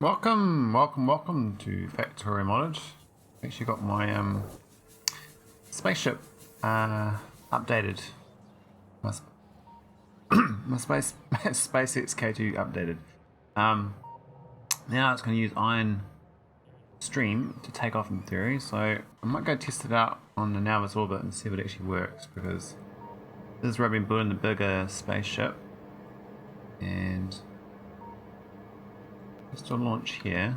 Welcome to Factorio modded. Actually got my spaceship updated. My, my SpaceX K2 updated. Now it's going to use iron stream to take off in theory, so I might go test it out on the nauvis orbit and see if it actually works, because this is where I've been building the bigger spaceship, and just to launch here,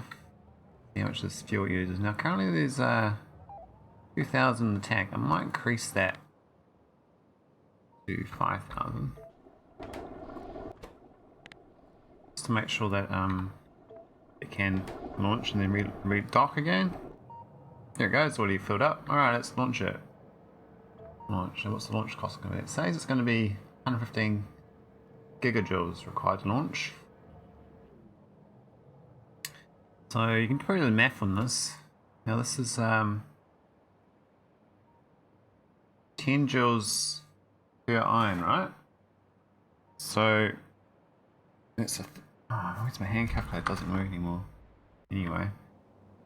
see how much this fuel uses. Now currently there's 2,000 in the tank. I might increase that to 5,000 just to make sure that it can launch and then re-dock again. There it goes, already filled up. Alright, let's launch it. Launch. What's the launch cost going to be? It says it's going to be 115 gigajoules required to launch. So you can do the math on this. Now this is 10 joules per iron, right? So it's a where's my hand calculator? It doesn't work anymore. Anyway,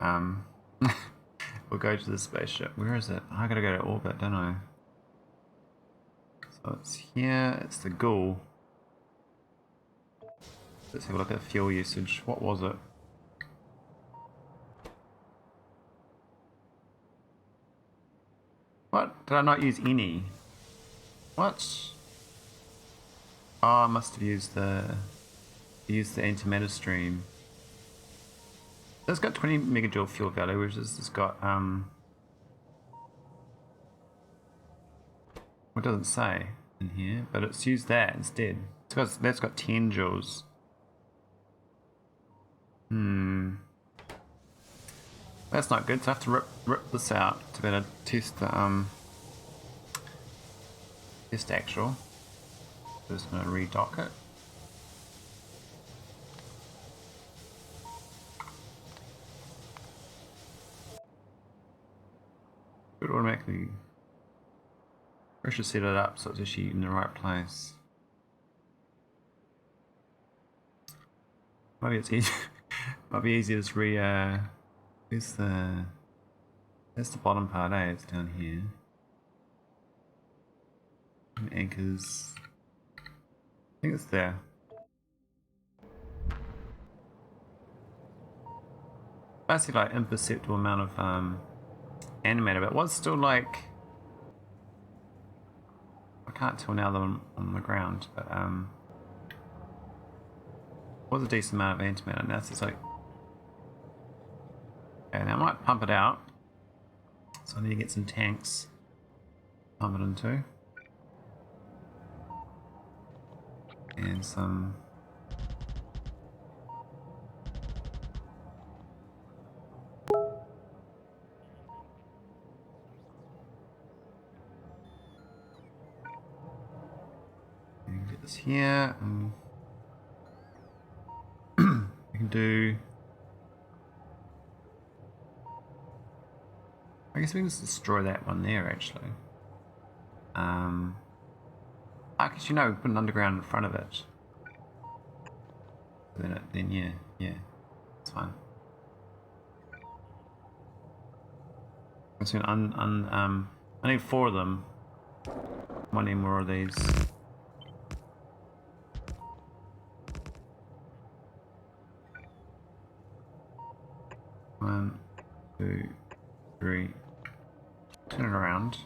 we'll go to the spaceship. Where is it? I gotta go to orbit, don't I? So it's here. It's the ghoul. Let's have a look at fuel usage. What was it? What? Did I not use any? What? Oh, I must have used the antimatter stream. It's got 20 megajoule fuel value, which is it's got what doesn't say in here, but it's used that instead. That's got 10 joules. That's not good, so I have to rip this out to better test the test actual. Just gonna redock it. It automatically. I should set it up so it's actually in the right place. Maybe it's easy. Might be easier to that's the bottom part, eh? It's down here. And anchors. I think it's there. Basically like imperceptible amount of animator, but it was still like I can't tell now that I'm on the ground, but was a decent amount of antimatter. Now it's just like okay, now I might pump it out. So I need to get some tanks to pump it into. And some and get this here. We can do. I guess we can just destroy that one there actually. Because you know, we put an underground in front of it. Then yeah, it's fine. I'm just gonna I need 4 of them. I need more of these. One, 2, 3. Turn it around.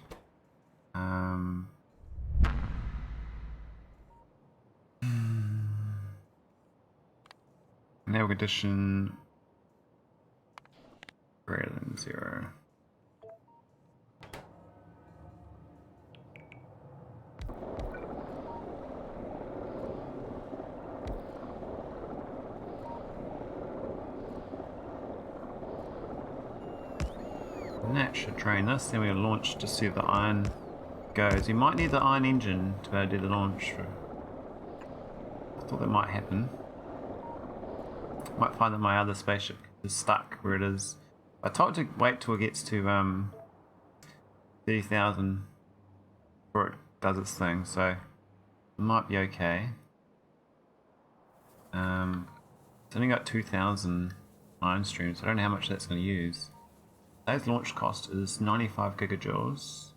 Now condition greater than 0. And that should drain this. Then we'll launch to see if the iron goes. You might need the iron engine to be able to do the launch. I thought that might happen. Might find that my other spaceship is stuck where it is. I told it to wait till it gets to 30,000 before it does its thing, so it might be okay. It's only got 2,000 ion stream, so I don't know how much that's going to use. Today's launch cost is 95 gigajoules.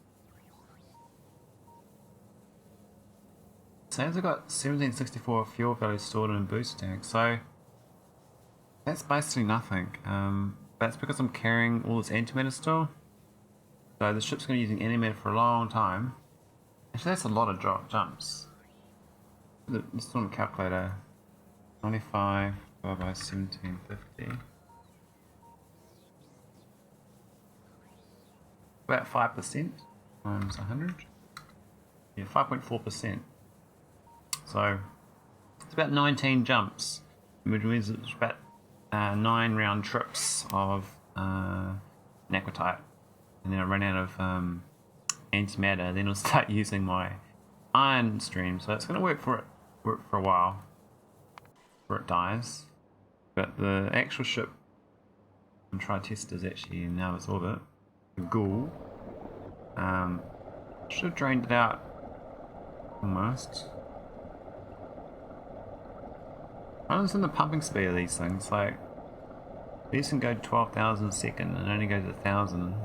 Says I've got 1764 fuel value stored in a booster tank, so that's basically nothing. That's because I'm carrying all this antimatter still. So the ship's going to be using antimatter for a long time. Actually, that's a lot of jumps. Let's do a calculator. 95 divided by 1750. About 5% times 100. Yeah, 5.4%. So it's about 19 jumps, which means it's about 9 round trips of Naquitite. And then I run out of antimatter, then I'll start using my ion stream. So it's going to work for a while before it dies. But the actual ship I'm trying to test is actually in nauvis orbit. The ghoul should have drained it out almost. I don't understand the pumping speed of these things. Like these can go 12,000 a second and only goes 1,000.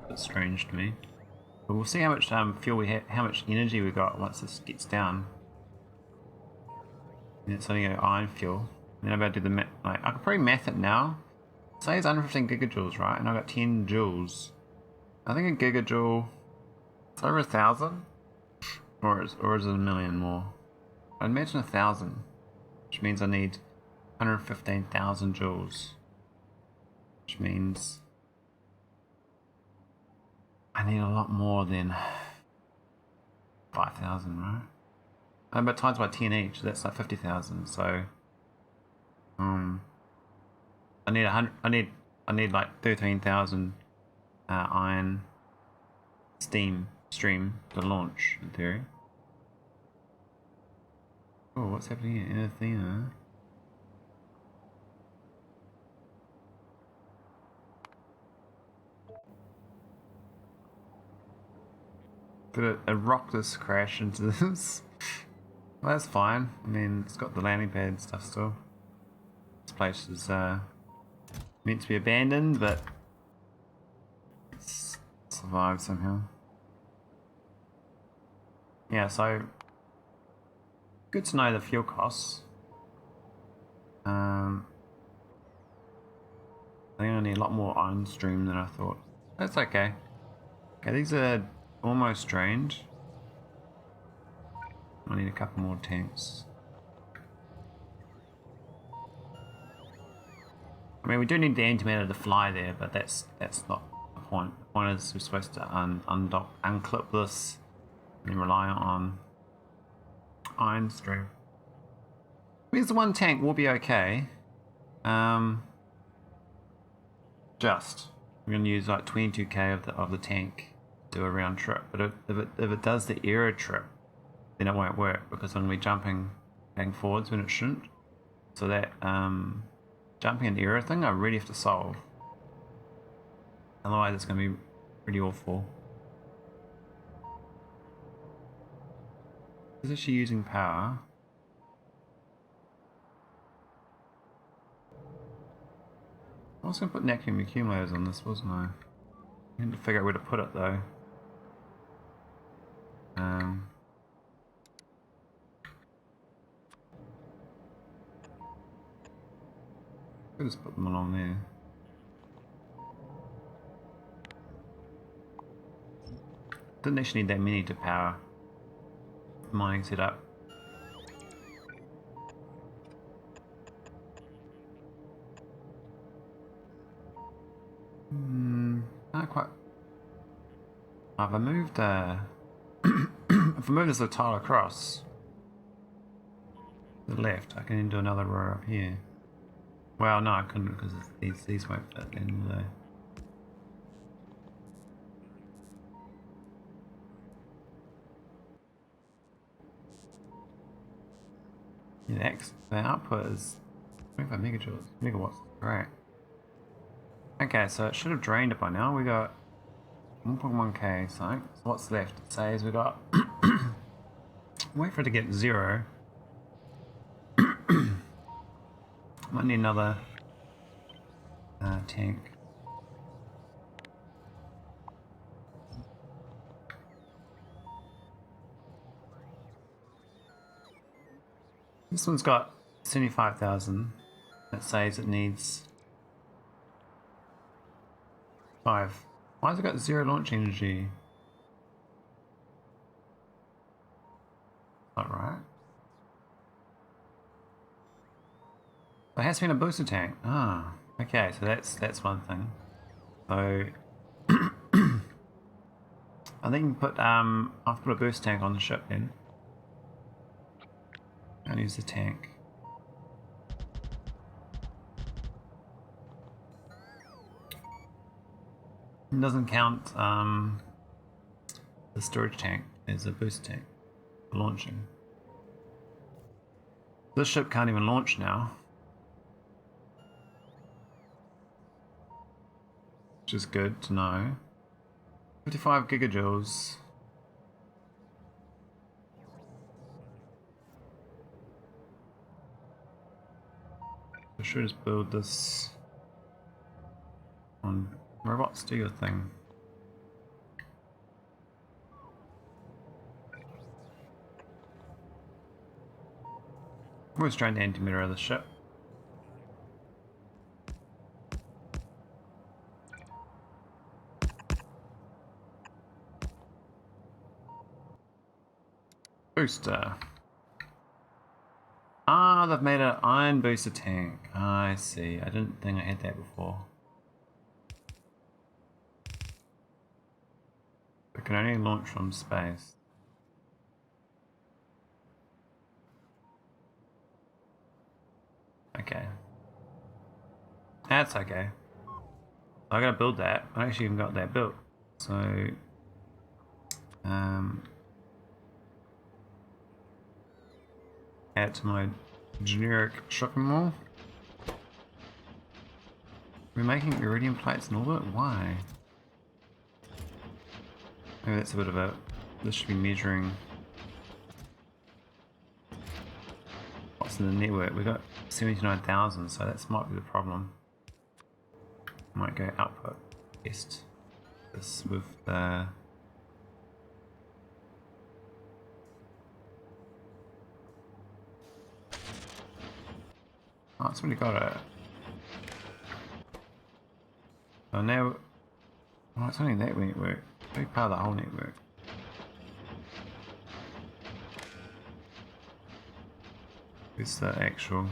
Bit strange to me. But we'll see how much fuel we have, how much energy we got once this gets down. And it's only iron fuel. And then I'm about to do the math. Like I could probably math it now. Say it's 115 gigajoules, right? And I got 10 joules. I think a gigajoule. It's over 1,000, or is it a million more? I'd imagine 1,000, which means I need 115,000 joules, which means I need a lot more than 5,000, right? But times by 10 each, that's like 50,000. So I need 100. I need like 13,000 iron steam stream to launch in theory. Oh, what's happening here? Athena. Did a rock just crash into this? Well, that's fine. I mean, it's got the landing pad and stuff still. This place is meant to be abandoned, but it's survived somehow. Yeah, so good to know the fuel costs. I think I need a lot more iron stream than I thought. That's okay. Okay, these are almost drained. I need a couple more tanks. I mean, we do need the antimatter to fly there, but that's not the point. The point is we're supposed to unclip this and rely on iron stream. Here's the one tank, we'll be okay. Just we're going to use like 22k of the tank to do a round trip. But if it does the error trip, then it won't work because when we're jumping back and forwards when it shouldn't. So that jumping and error thing I really have to solve. Otherwise it's going to be pretty awful. Is actually using power. I was going to put vacuum accumulators on this, wasn't I? I need to figure out where to put it though. I'll just put them along there. Didn't actually need that many to power the mining setup. Not quite. If I moved if I move this little tile across to the left, I can do another row up here. Well, no, I couldn't because these won't fit in, will they? Yeah, the output is 25 megawatts. Great. Okay, so it should have drained it by now. We got 1.1k, so what's left? It says we got wait for it to get 0. Might need another tank. This one's got 75,000. That says it needs 5. Why has it got 0 launch energy? Not right. There has been a booster tank. Ah, okay, so that's one thing. So I think you can put I'll put a booster tank on the ship then. I'll use the tank. It doesn't count the storage tank as a booster tank for launching. This ship can't even launch now, which is good to know. 55 gigajoules. I should just build this on robots. Do your thing. We're trying the antimatter of the ship. Booster. Ah, they've made an iron booster tank. Ah, I see. I didn't think I had that before. It can only launch from space. Okay. That's okay. I gotta build that. I actually even got that built. So, add to my generic shopping mall. We're making iridium plates in orbit? Why? Maybe that's a bit of a... This should be measuring what's in the network. We've got 79,000, so that might be the problem. Might go output test this with the... Oh, it's really got it. So now... Oh, it's only that network. Big part of the whole network. It's the actual...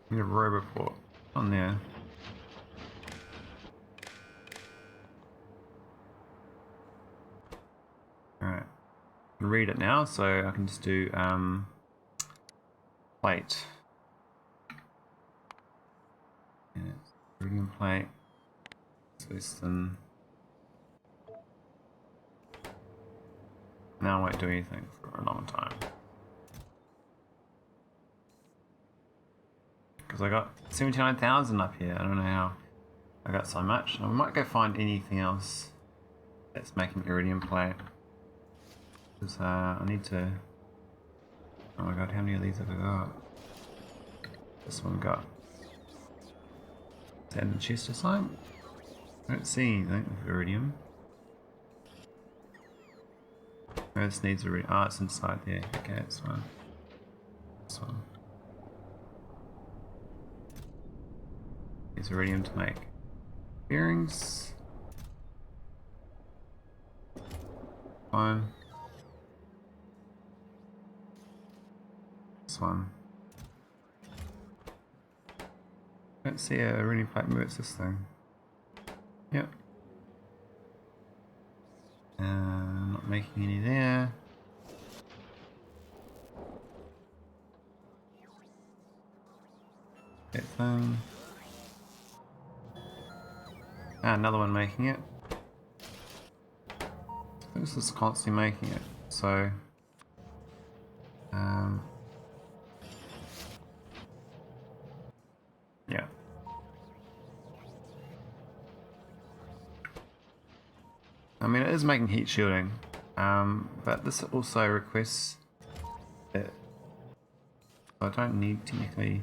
We have a roboport on there. Alright. Read it now, so I can just do plate. Yeah, iridium plate. System. Now I won't do anything for a long time. Because I got 79,000 up here. I don't know how I got so much. I might go find anything else that's making iridium plate. Because I need to... Oh my god, how many of these have I got? This one got... Is that in the chest or something? I don't see anything with iridium. Oh, this needs iridium. Ah, it's inside there. Okay, that's fine. This one. Needs iridium to make bearings. Fine. This one. I don't see a iridium plate move. It's this thing. Yep. Not making any there. That thing. Ah, another one making it. This is constantly making it. So, yeah. I mean, it is making heat shielding, but this also requests that I don't need technically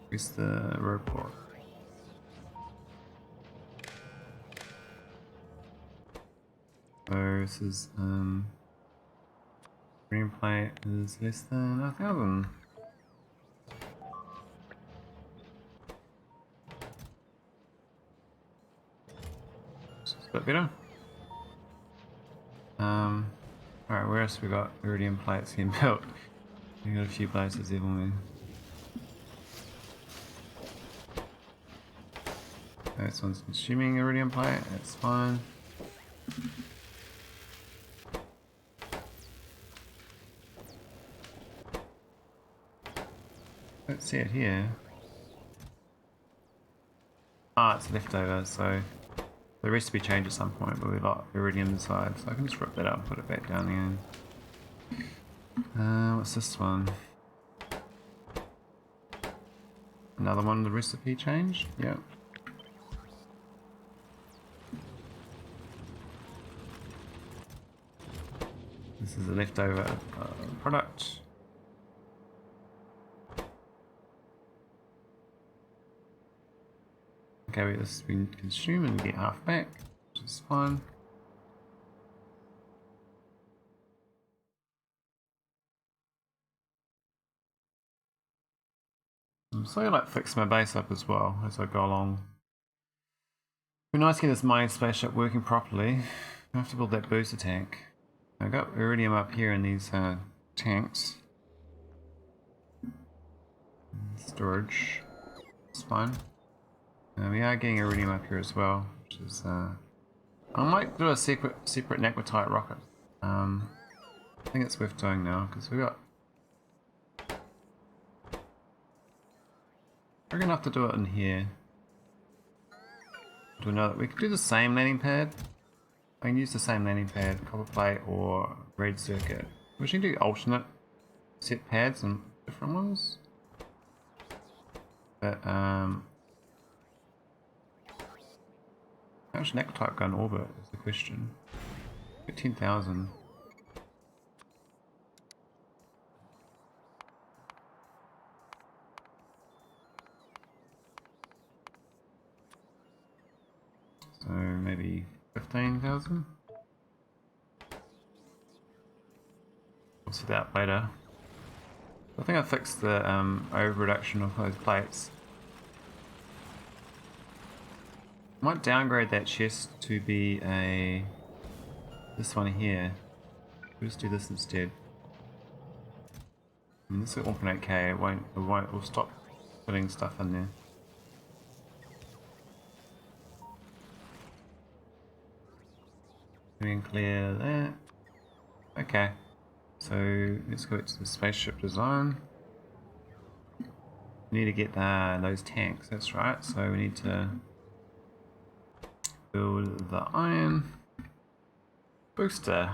press the robot. So this is green plate is less than 1,000. It's a bit better. Alright, where else we got iridium plates getting built? We got a few places there, haven't we? This one's consuming iridium plate, that's fine. Don't see it here. Ah, it's leftover, so the recipe changed at some point, but we've got iridium inside, so I can just rip that up and put it back down again. What's this one? Another one the recipe changed? Yep. This is a leftover product. Okay, this has been consumed and get half back, which is fine. So I like fix my base up as well as I go along. It'd be nice to get this mining spaceship working properly. I have to build that booster tank. I got iridium up here in these tanks. Storage. It's fine. We are getting iridium up here as well, which is I might do a separate naquitite rocket. I think it's worth doing now because we got. We're gonna have to do it in here. Do another. We could do the same landing pad. I can use the same landing pad, copper plate or red circuit. We should do alternate set pads and different ones. But how much naquitite go in orbit is the question. 10,000. So maybe 15,000? We'll see that later. I think I fixed the over-reduction of those plates. I might downgrade that chest to be this one here. We'll just do this instead. I mean, this is 1.8k, we'll stop putting stuff in there. We can clear that. Okay, so let's go to the spaceship design. We need to get those tanks, that's right. So we need to build the iron booster.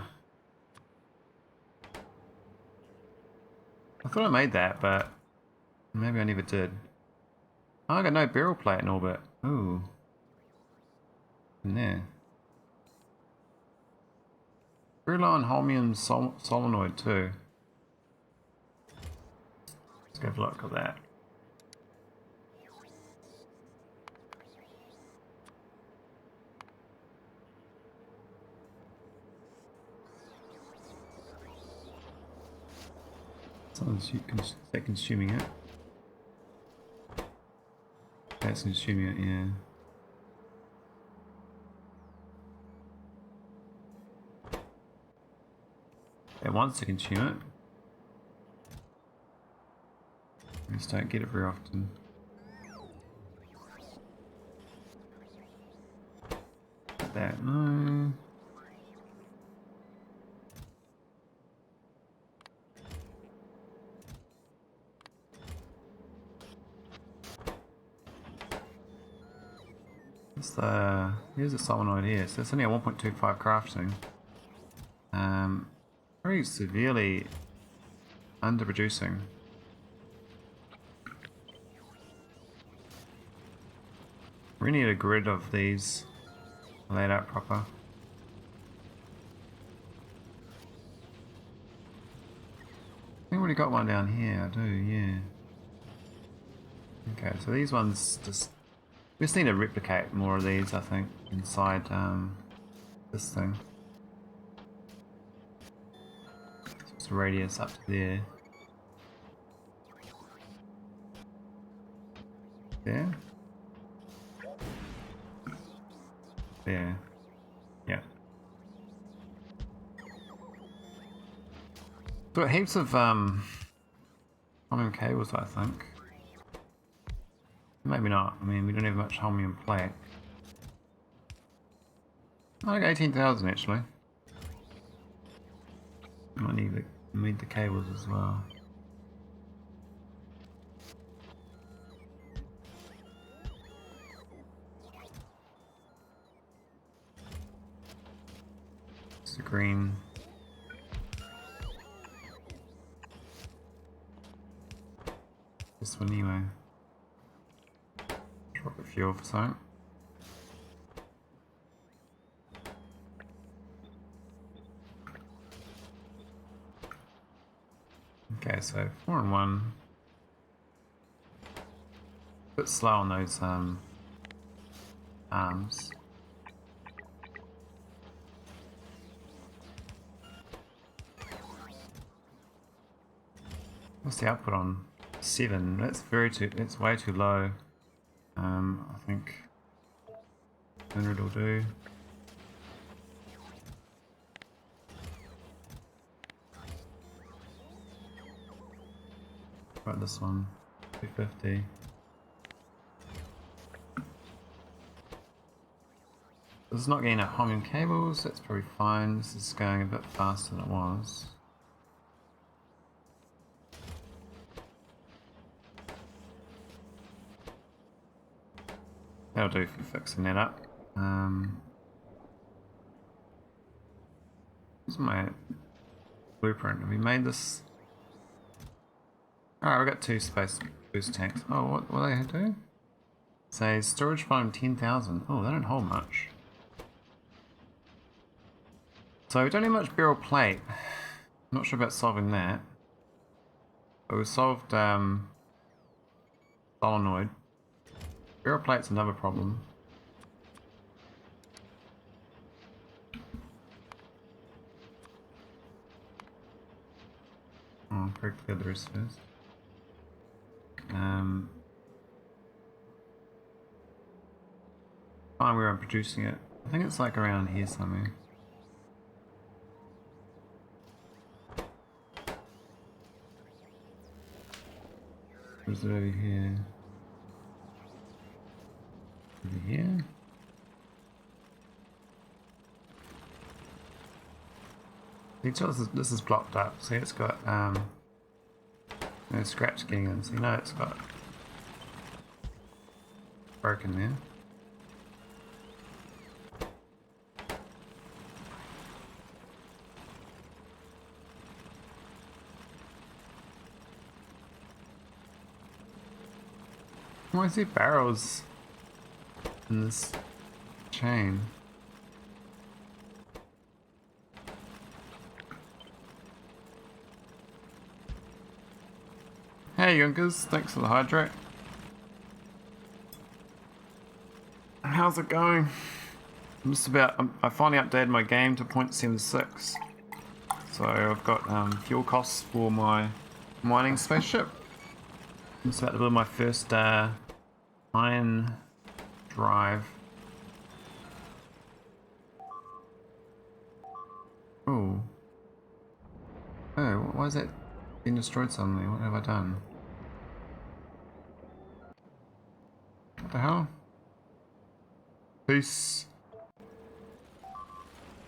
I thought I made that, but maybe I never did. Oh, I got no barrel plate in orbit. Ooh. In there. Very low on holmium solenoid too. Let's go have a look at that. Is that consuming it? That's consuming it, yeah. It wants to consume it. I just don't get it very often. That, no. Here's the solenoid here, so it's only a 1.25 crafting. Very severely underproducing. We need a grid of these laid out proper. already got one down here, I do, yeah. Okay, so these ones just... We just need to replicate more of these, I think, inside this thing. Just radius up to there. There? There. Yeah. Got heaps of common cables, I think. Maybe not. I mean, we don't have much holmium plate. I think 18,000 actually. Might need the cables as well. It's the green. This one anyway. Drop the fuel for something. Okay, so 4 and 1. A bit slow on those arms. What's the output on 7? That's that's way too low. I think 100 will do. Right, this one, 250. This is not getting at holmium cables, that's probably fine. This is going a bit faster than it was. That'll do for fixing that up. Where's my blueprint? Have we made this? Alright, we got 2 space boost tanks. Oh, what do they do? Say storage volume 10,000. Oh, they don't hold much. So we don't have much barrel plate. I'm not sure about solving that. But we solved solenoid. Barrel plate's another problem. Oh, break the others first. Find where I'm producing it. I think it's like around here somewhere. Or is it over here? Over here? This is blocked up. See, it's got no scraps getting in. So you know it's got broken there. Why is there barrels in this chain? Hey Yunkers, thanks for the hydrate. How's it going? I finally updated my game to 0.76. So I've got fuel costs for my mining spaceship. I'm just about to build my first iron drive. Oh. Oh, why is that being destroyed suddenly? What have I done? What the hell? Peace.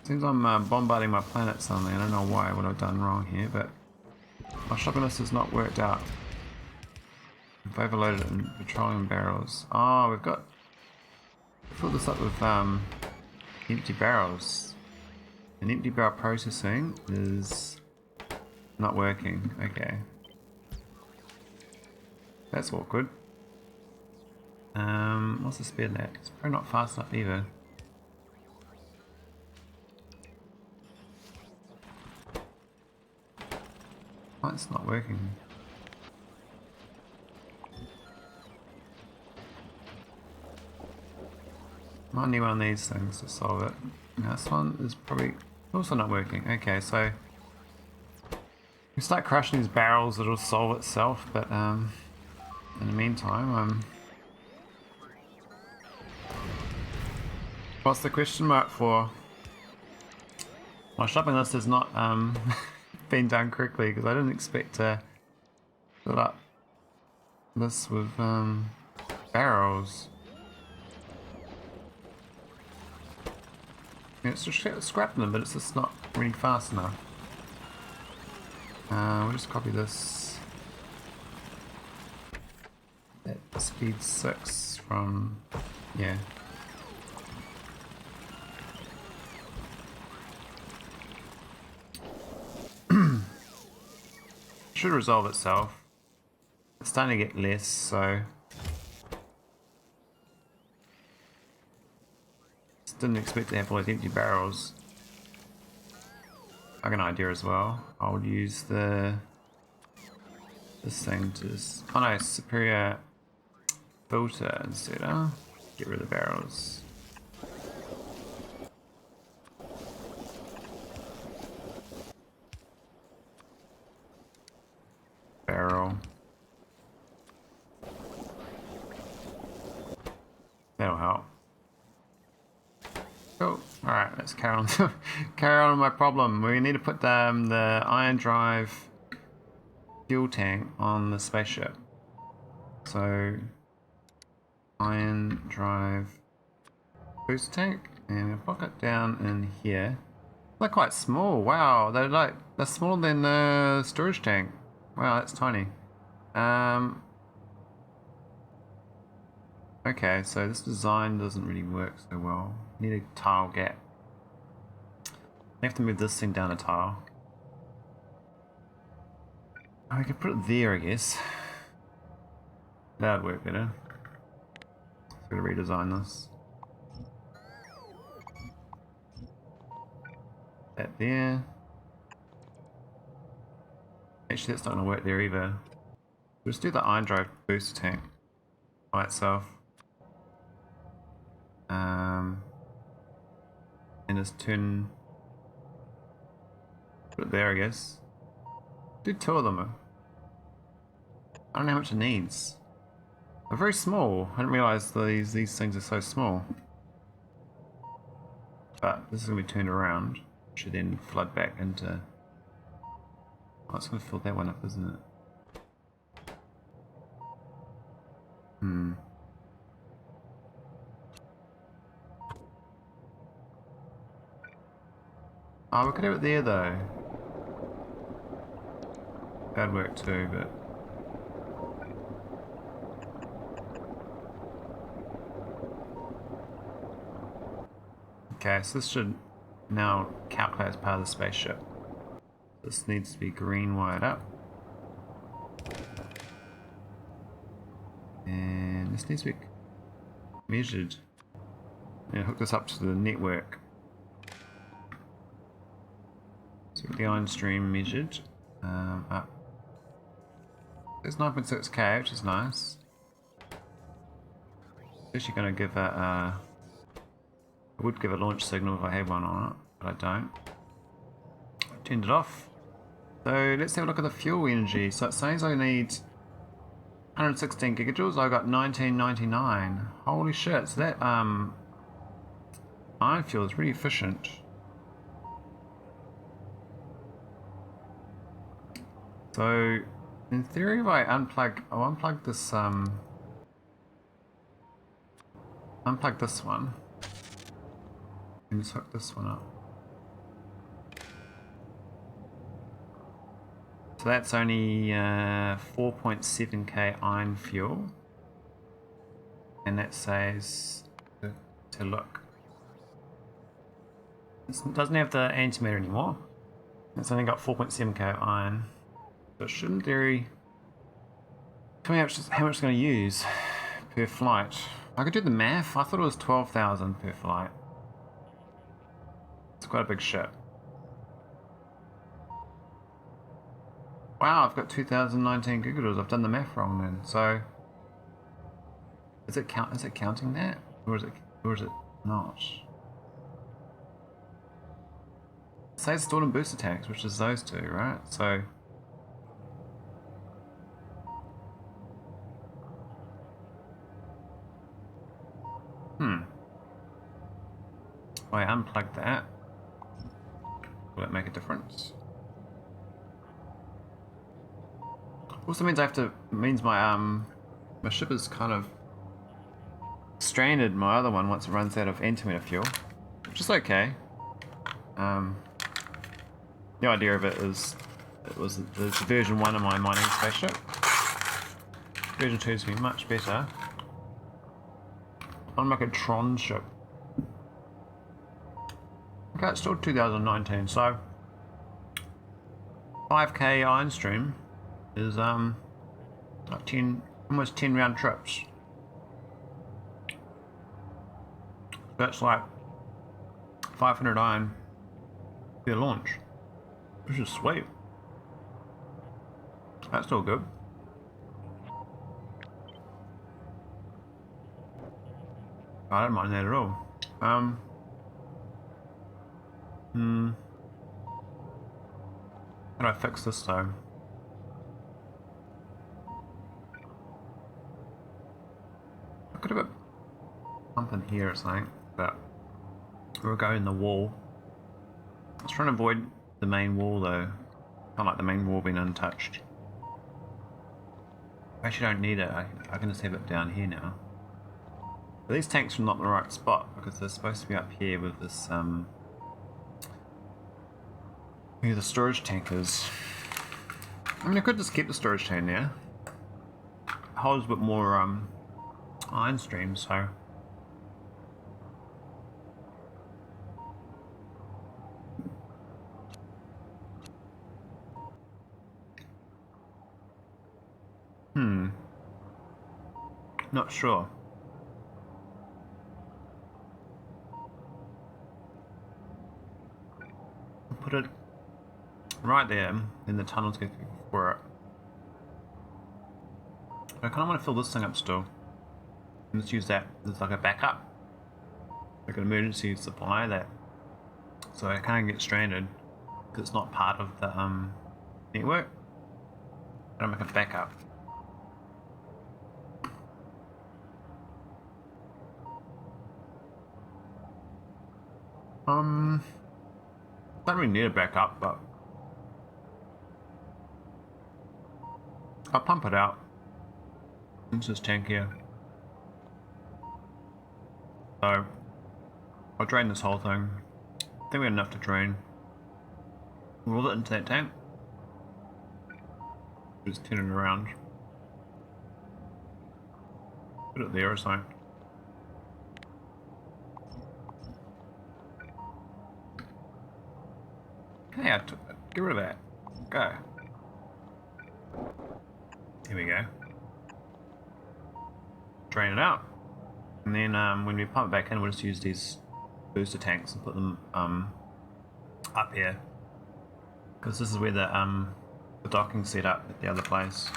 Seems I'm bombarding my planet suddenly. I don't know why, what I've done wrong here, but my shopping list has not worked out. I've overloaded it in petroleum barrels. Oh, we've got... Fill this up with empty barrels. And empty barrel processing is not working. Okay. That's awkward. What's the speed of that? It's probably not fast enough either. Oh, it's not working. Might need one of these things to solve it. Now, this one is probably also not working. Okay, so we start crushing these barrels, it'll solve itself, but in the meantime, what's the question mark for? My shopping list has not been done correctly because I didn't expect to fill up this with barrels. Yeah, it's just scrapping them, but it's just not really fast enough. We'll just copy this. At speed 6 from, yeah. Should resolve itself. It's starting to get less, so just didn't expect to have all these empty barrels. I got an idea as well. I'll use this thing to oh no, superior filter instead, huh? Get rid of the barrels. Barrel. That'll help. Cool. Alright, let's carry on. Carry on with my problem. We need to put the ion drive fuel tank on the spaceship. So, ion drive booster tank, and we'll pop it down in here. They're quite small. Wow, they're smaller than the storage tank. Wow, that's tiny. Okay, so this design doesn't really work so well. Need a tile gap. I have to move this thing down a tile. I could put it there, I guess. That would work better. Just gotta redesign this. That there. Actually, that's not gonna work there either. We'll just do the ion drive booster tank by itself. And just turn. Put it there, I guess. Do 2 of them. I don't know how much it needs. They're very small. I didn't realise these things are so small. But this is going to be turned around. Should then flood back into. Oh, it's going to fill that one up, isn't it? Oh, we could have it there though. That'd work too, but. Okay, so this should now calculate as part of the spaceship. This needs to be green wired up. And this needs to be measured. And hook this up to the network. So the ion stream measured. Up. It's 9.6k, which is nice. It's actually going to give a. I would give a launch signal if I had one on it, but I don't. I turned it off. So let's have a look at the fuel energy. So it says I need 116 gigajoules. I got 1999. Holy shit! So that ion fuel is really efficient. So in theory, if I unplug this unplug this one. And just hook this one up. So that's only 4.7k iron fuel, and that says to look. It doesn't have the antimatter anymore. It's only got 4.7k iron, so it should in theory tell me how much it's going to use per flight. I could do the math. I thought it was 12,000 per flight. It's quite a big ship. Wow, I've got 2019 gigatoures. I've done the math wrong then. So is it counting that? Or is it not? It says stored and booster tanks, which is those two, right? So if I unplug that, will it make a difference? Also means my ship is kind of stranded, my other one, once it runs out of antimatter fuel, which is okay. The idea of it is it's version 1 of my mining spaceship. Version 2 is going to be much better. I'm like a Tron ship. Okay, it's still 2019, so 5k iron stream is like almost 10 round trips. That's like 500 iron per launch, which is sweet. That's still good. I don't mind that at all. How do I fix this though? I could have a pump in here or something, but we'll go in the wall. I was trying to avoid the main wall though. I like the main wall being untouched. I actually don't need it. I can just have it down here now. But these tanks are not the right spot because they're supposed to be up here with this where the storage tank is. I mean, I could just keep the storage tank there. It holds a bit more iron stream, so not sure. I'll put it right there, and the tunnels go through for it. I kind of want to fill this thing up still. And just use that as like a backup, like an emergency supply that, so I can't get stranded because it's not part of the network. I don't make a backup. Don't really need a backup, but I'll pump it out into this tank here. So I'll drain this whole thing. I think we have enough to drain. Roll it into that tank. Just turn it around. Put it there or something. Hey, I took it. Get rid of that. Go. Here we go. Drain it out. And then when we pump it back in, we'll just use these booster tanks and put them up here. Because this is where the docking's set up at the other place.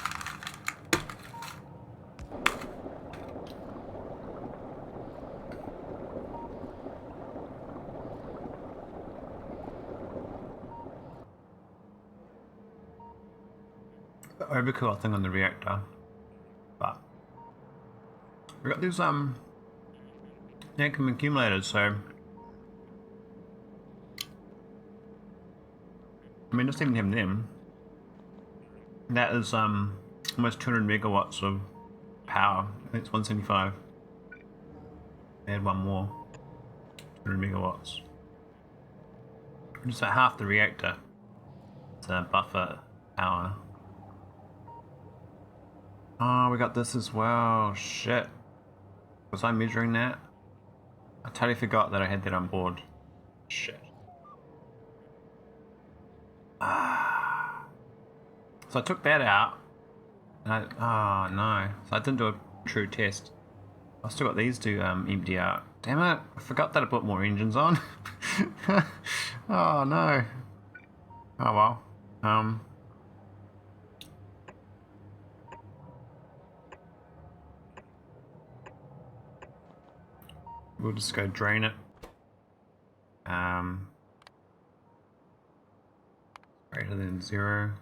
Overkill, I think, on the reactor, but we got these endgame accumulators, so I mean, just even having them, that is almost 200 megawatts of power. I think it's 175. Add one more, 200 megawatts. Just about half the reactor. It's a buffer power. Oh, we got this as well. Shit. Was I measuring that? I totally forgot that I had that on board. Shit. So I took that out. And oh no. So I didn't do a true test. I've still got these to empty out. Damn it. I forgot that I put more engines on. Oh no. Oh well. We'll just go drain it. Greater than 0.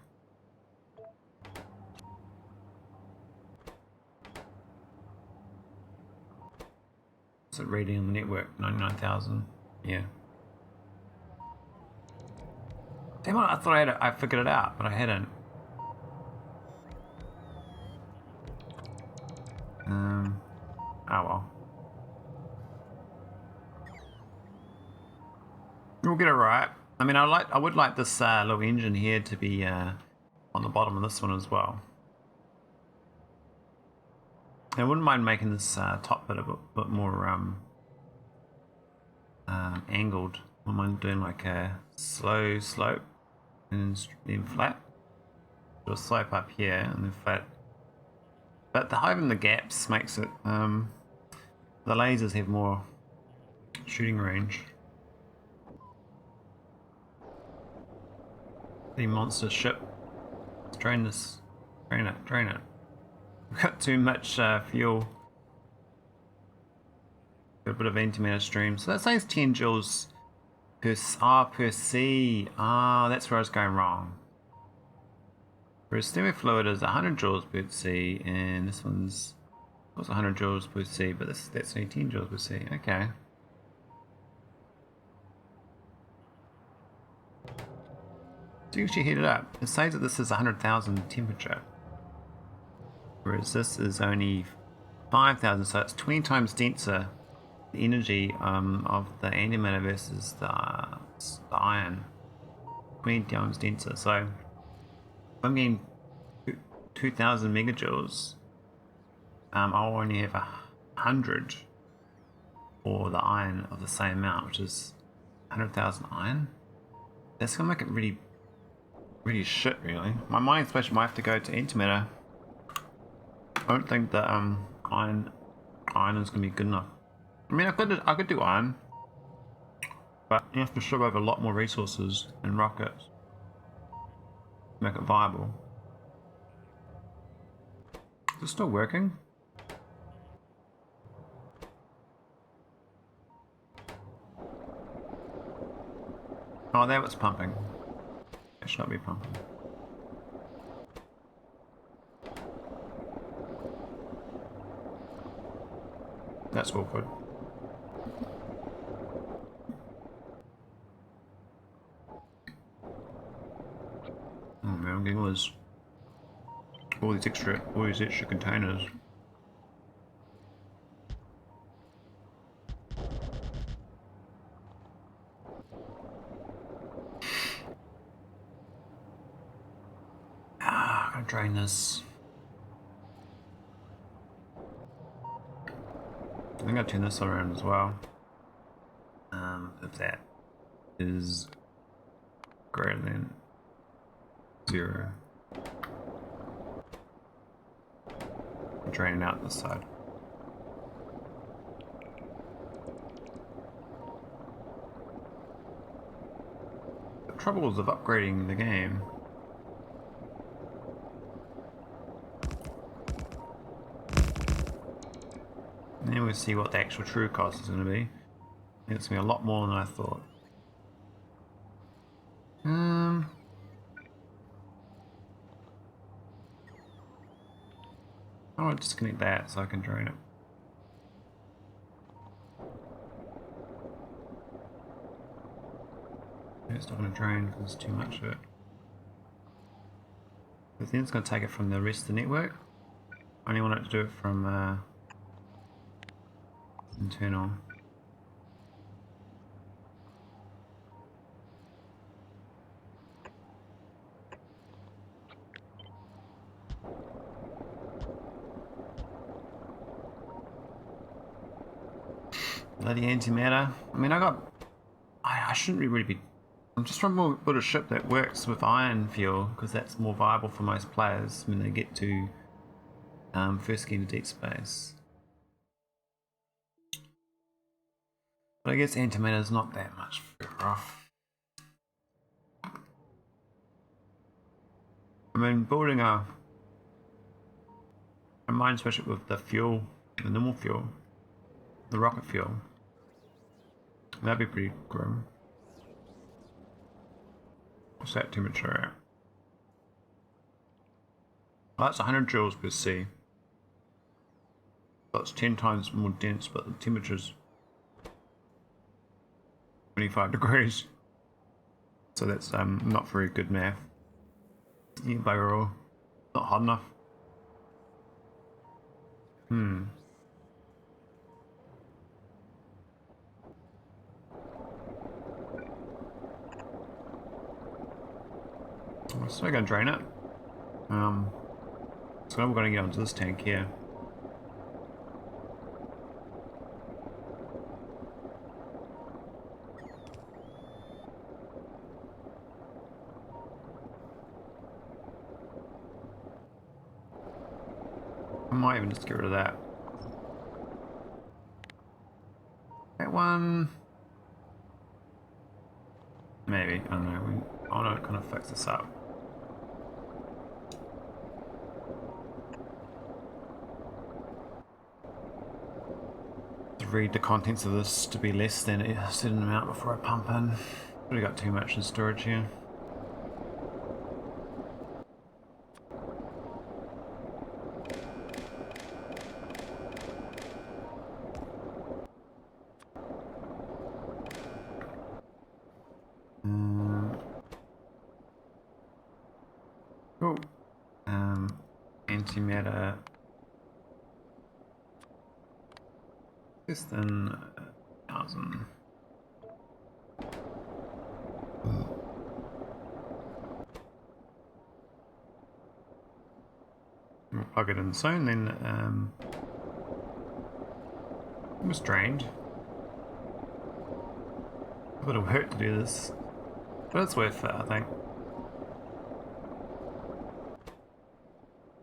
What's it reading on the network? 99,000. Yeah. Damn it, I thought I figured it out, but I hadn't. Oh well. We'll get it right. I mean, I would like this little engine here to be on the bottom of this one as well. I wouldn't mind making this top bit a bit more angled. I wouldn't mind doing like a slow slope and then flat. So a slope up here and then flat. But having the gaps makes it the lasers have more shooting range. The monster ship. Let's drain this. Drain it, drain it. We've got too much fuel. Got a bit of antimatter stream. So that says 10 joules per C. That's where I was going wrong. Whereas semi-fluid is 100 joules per C, and this one's also 100 joules per C, but that's only 10 joules per C. Okay. So you actually heat it up. It says that this is 100,000 temperature, whereas this is only 5,000, so it's 20 times denser. The energy of the antimatter versus the iron, 20 times denser. So if I'm getting 2,000 megajoules, I'll only have 100 for the iron of the same amount, which is 100,000 iron. That's gonna make it really, really shit. Really, my mining spaceship might have to go to antimatter. I don't think that iron is gonna be good enough. I mean, I could do iron, but you have to shove over a lot more resources and rockets to make it viable. Is it still working? Oh, there it's pumping. It should not be pumping. That's awkward. Oh man, I'm getting all these extra containers. I'm gonna drain this. I think I'll turn this around as well. If that is greater than 0. Drain it out this side. The troubles of upgrading the game. And then we'll see what the actual true cost is going to be. I think it's going to be a lot more than I thought. I'll disconnect that so I can drain it. It's not going to drain because there's too much of it. But then it's going to take it from the rest of the network. I only want it to do it from internal. Bloody antimatter. I mean, I shouldn't really be. I'm just trying to build a ship that works with iron fuel because that's more viable for most players when they get to first get into deep space. But I guess antimatter is not that much rough. I mean, building a mine spaceship with the fuel, the normal fuel, the rocket fuel, That'd be pretty grim. What's that temperature at? Oh, that's 100 joules per C. So it's 10 times more dense, but the temperature's 25 degrees. So that's not very good math. Yeah, bugger all. Not hot enough. I'm still gonna drain it. So we're gonna get onto this tank here. I might even just get rid of that. That one. Maybe, I don't know. I want to kind of fix this up. Read the contents of this to be less than a certain amount before I pump in. Really got too much in storage here. Cool. Antimatter. Less than 1,000. We'll plug it in soon, then it was drained. A bit of work to do this, but it's worth it, I think.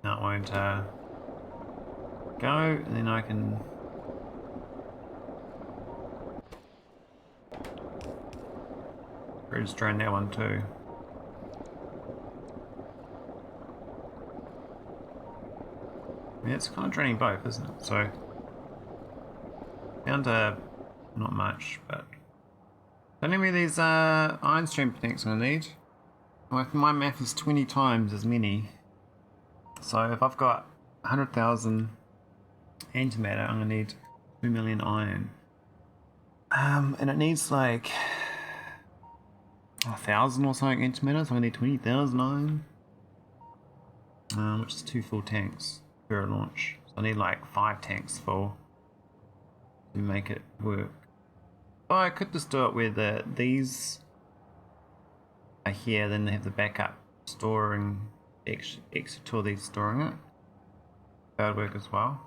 Now it won't go, and then I can just drain that one too. Yeah, it's kind of draining both, isn't it? So down to not much, but don't know where these iron stream tanks I'm gonna need. My math is 20 times as many. So if I've got 100,000 antimatter, I'm gonna need 2 million iron. And it needs like 1,000 or something antimatter, so I need 20,000 iron. Which is 2 full tanks per launch. So I need like 5 tanks full to make it work. Oh, I could just do it where these are here, then they have the backup storing extra 2 of these storing it. That would work as well.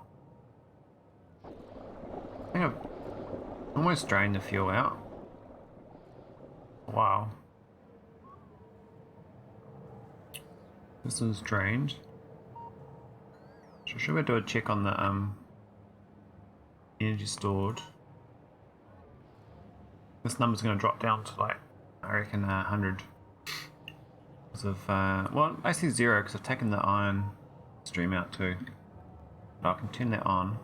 I think I've almost drained the fuel out. Wow. This one's drained. So should we do a check on the energy stored? This number's going to drop down to like, I reckon 100. Because of, well, basically 0 because I've taken the iron stream out too. But I can turn that on.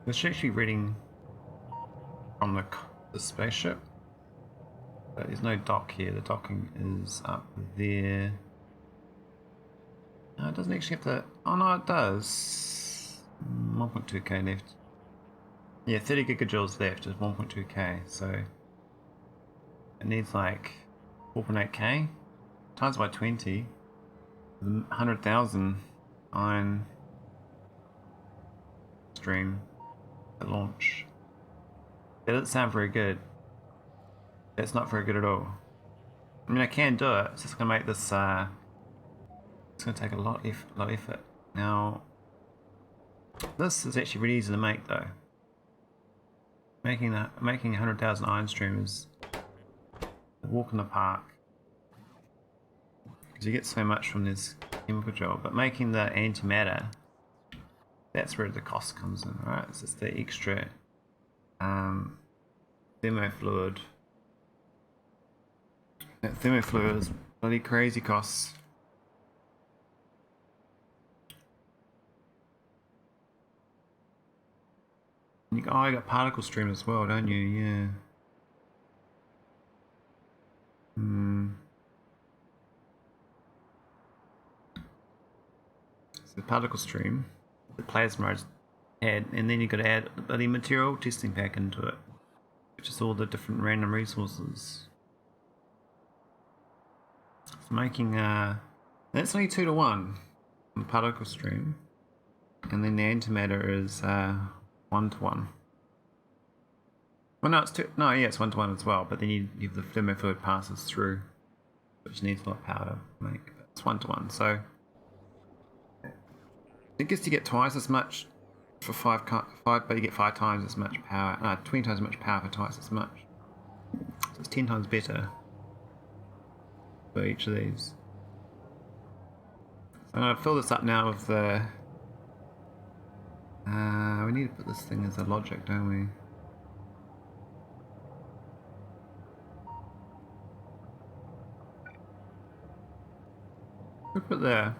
It's actually reading from the spaceship. But there's no dock here, the docking is up there. No, it doesn't actually have to, oh no it does. 1.2k left. Yeah, 30 gigajoules left is 1.2k, so it needs like 4.8k times by 20, 100,000 iron stream at launch. That doesn't sound very good. That's not very good at all. I mean, I can do it. It's just gonna make this. It's gonna take a lot of effort. Now, this is actually really easy to make, though. Making 100,000 iron stream is a walk in the park because you get so much from this chemical gel. But making the antimatter, that's where the cost comes in, right? It's just the extra thermofluid. That thermofluid is bloody crazy costs. Oh, you got particle stream as well, don't you? Yeah. So the particle stream, the plasma is add, and then you got to add the material testing pack into it, which is all the different random resources. It's making that's only 2 to 1 on the particle stream, and then the antimatter is 1 to 1. Well, no, it's 2. No, yeah, it's 1 to 1 as well. But then you have the thermofluid passes through, which needs a lot of power to make. But it's 1 to 1, so I guess you get twice as much for 5, but you get 5 times as much power. 20 times as much power for twice as much. So it's 10 times better for each of these. So I'm going to fill this up now with the. We need to put this thing as a logic, don't we? We'll put there.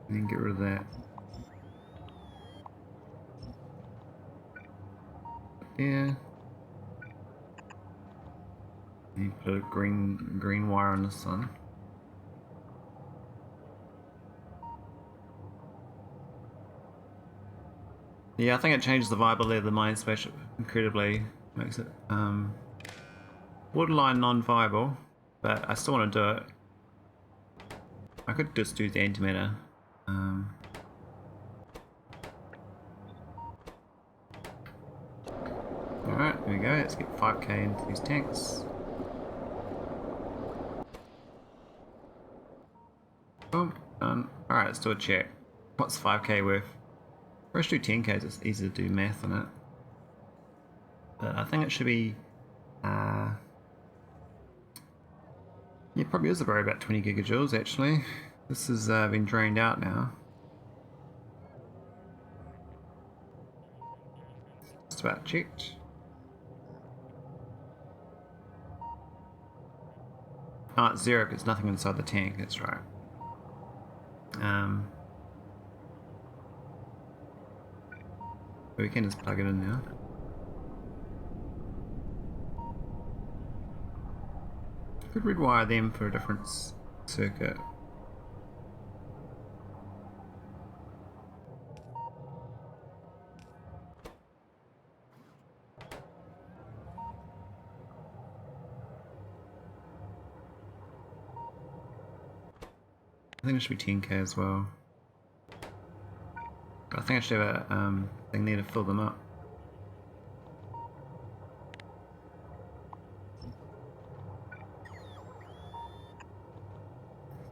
And then get rid of that. Yeah. And you put a green wire on this one. Yeah, I think it changes the viability of the mine spaceship incredibly. Makes it borderline non-viable, but I still want to do it. I could just do the antimatter. Alright, there we go. Let's get 5k into these tanks. Boom, done. Alright, let's do a check. What's 5k worth? First do 10k, it's easy to do math on it. But I think it should be yeah, probably is about 20 gigajoules actually. This has been drained out now. Just about checked. Oh, it's 0 because nothing inside the tank, that's right. We can just plug it in now. Could rewire them for a different circuit. I think it should be 10k as well. But I think I should have a thing there to fill them up.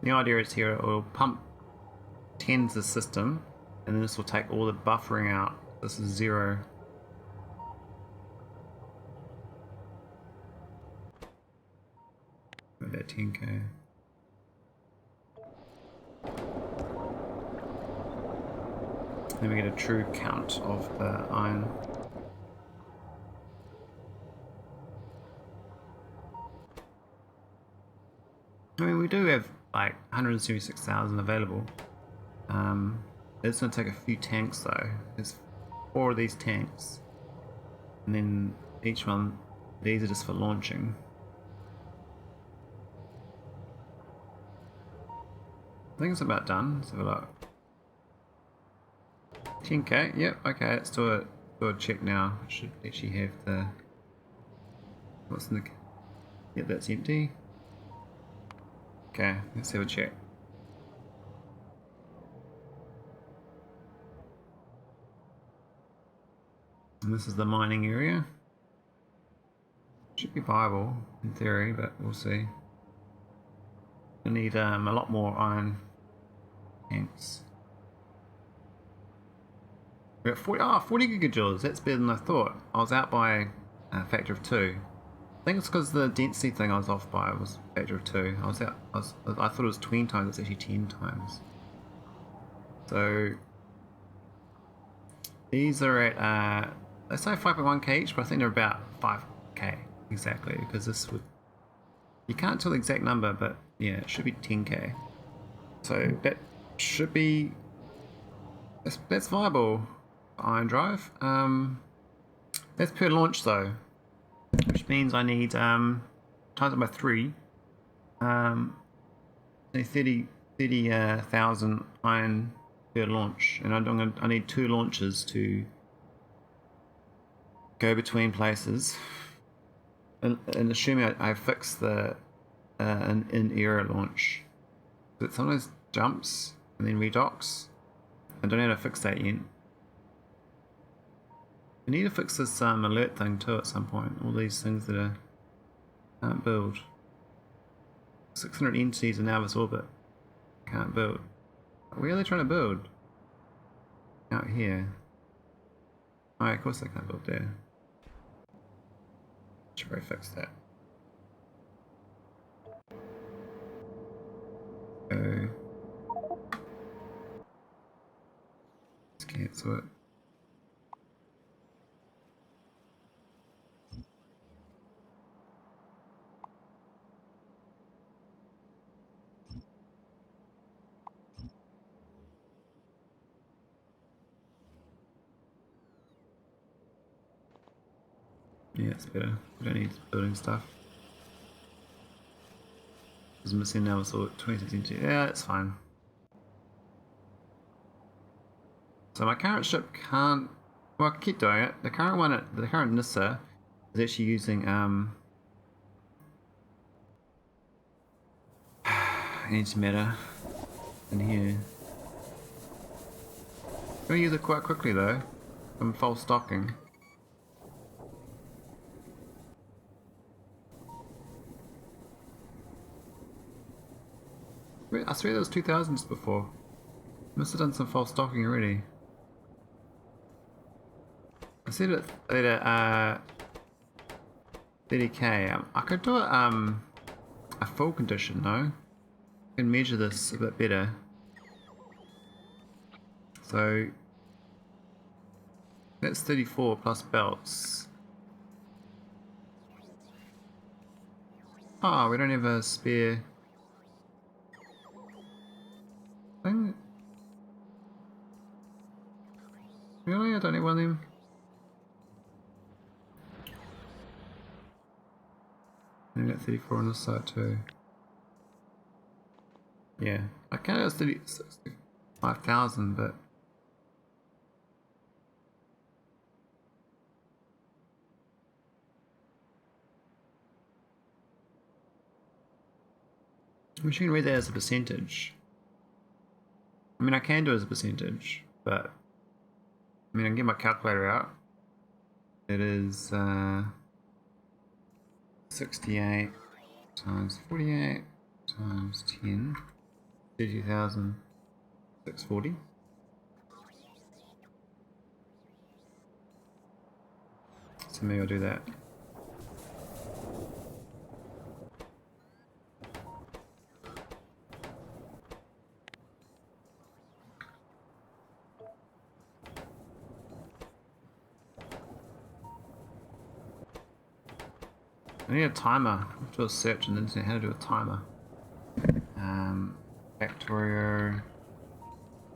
The idea is here it will pump 10 to the system, and then this will take all the buffering out. This is 0. About 10k. Then we get a true count of the iron. I mean, we do have like 176,000 available. It's going to take a few tanks though. There's 4 of these tanks, and then each one, these are just for launching. I think it's about done. Let's have a look. 10k, yep, okay, let's do a check now. I should actually have the. What's in the. Yep, that's empty. Okay, let's have a check. And this is the mining area. Should be viable in theory, but we'll see. We need a lot more iron tanks. We're at 40 gigajoules. That's better than I thought. I was out by a factor of 2. I think it's because the density thing I was off by was a factor of 2. I thought it was 20 times. It's actually 10 times. So these are at they say 5.1k each, but I think they're about 5k exactly, because this would. You can't tell the exact number, but Yeah, it should be 10k. So that should be that's viable. Iron drive. That's per launch though, which means I need times it by 3. Say 30,000 iron per launch, and I need 2 launches to go between places. And assuming I fix the an in-era launch, it sometimes jumps and then redocks. I don't know how to fix that yet. We need to fix this alert thing too at some point. All these things that are can't build. 600 entities in nauvis orbit can't build. Where are they trying to build? Out here. Oh, of course they can't build there. Should probably fix that. So let's cancel it. Yeah, it's better. We don't need building stuff. It's missing now, so 26 inches. Yeah, it's fine. So my current ship can't. Well, I can keep doing it. The current one, the current Nissa, is actually using antimatter in here. I'm gonna use it quite quickly though. I'm full stocking. I swear there was 2000s before. Must have done some false stocking already. I said it at 30k. I could do a full condition though. I can measure this a bit better. So that's 34 plus belts. Oh, we don't have a spare thing. Really? I don't need one of them. I got 34 on this side too. Yeah, I can't have 35,000, but we should read that as a percentage. I mean, I can do it as a percentage, but I mean, I can get my calculator out. It is 68 times 48 times 10, 30,640. So maybe I'll do that. I need a timer. I have to do a search on the internet how to do a timer. Factorio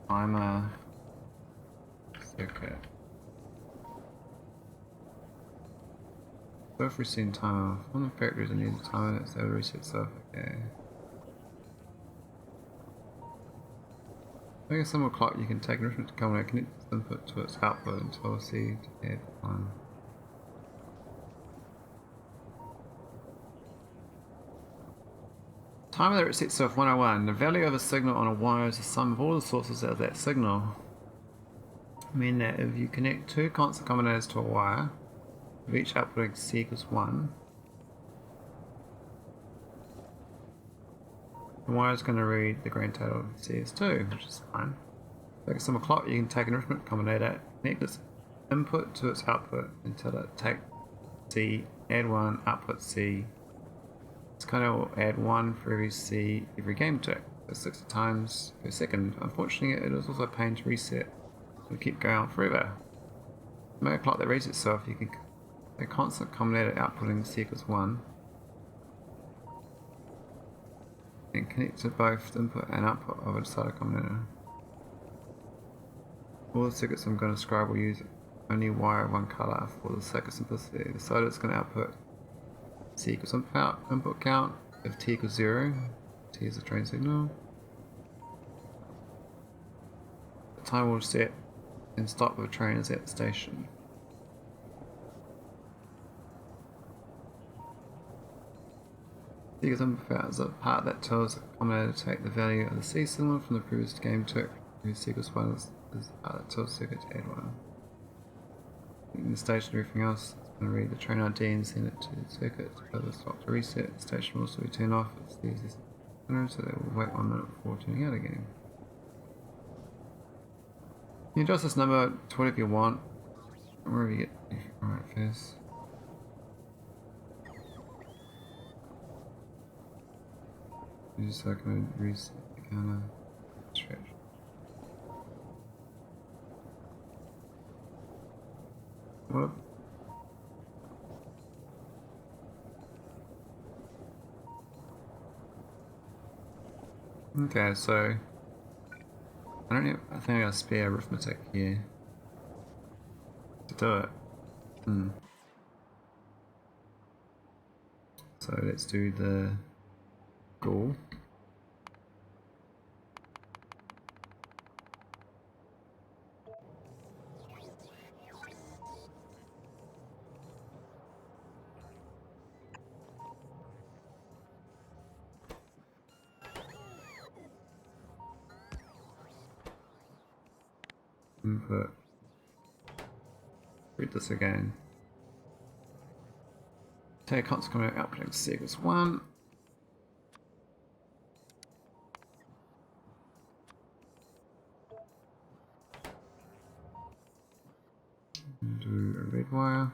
timer circuit. Both resetting timer. One of the factories I need a timer that's able to reset itself. Okay. I guess some clock you can take enrichment to culminate, connect its input to its output until I see to add one. Timer that resets itself 101. The value of a signal on a wire is the sum of all the sources of that signal. I mean that if you connect 2 constant combinators to a wire, of each outputting C equals 1, the wire is going to read the grand total of C as 2, which is fine. Like a sum clock, you can take an enrichment combinator, connect its input to its output until it take C, add 1, output C. It's kind of add 1 for every C every game tick. That's 60 times per second. Unfortunately, it is also a pain to reset. It'll keep going on forever. To make a clock that resets itself, you can a constant combinator outputting C equals 1. and connect to both the input and output of a decider combinator. All the circuits I'm going to describe will use only wire of one color for the sake of simplicity. The decider is going to output C equals input count if T equals 0. T is the train signal. The time will set and stop if a train is at the station. C equals input count is the part that tells the combinator to take the value of the C signal from the previous game to C equals 1 is the part that tells the circuit to add 1. In the station, everything else, it's going to read the train ID and send it to the circuit to tell the stop to reset. The station will also be turned off. It leaves this so they will wait 1 minute before turning out again. You can adjust this number to whatever you want, wherever you get right first. You just going to reset the counter stretch. What? Okay, so I think I got a spare arithmetic here to do it. So let's do the goal. Input. Read this again. Take constant outputting C equals 1. Do a red wire.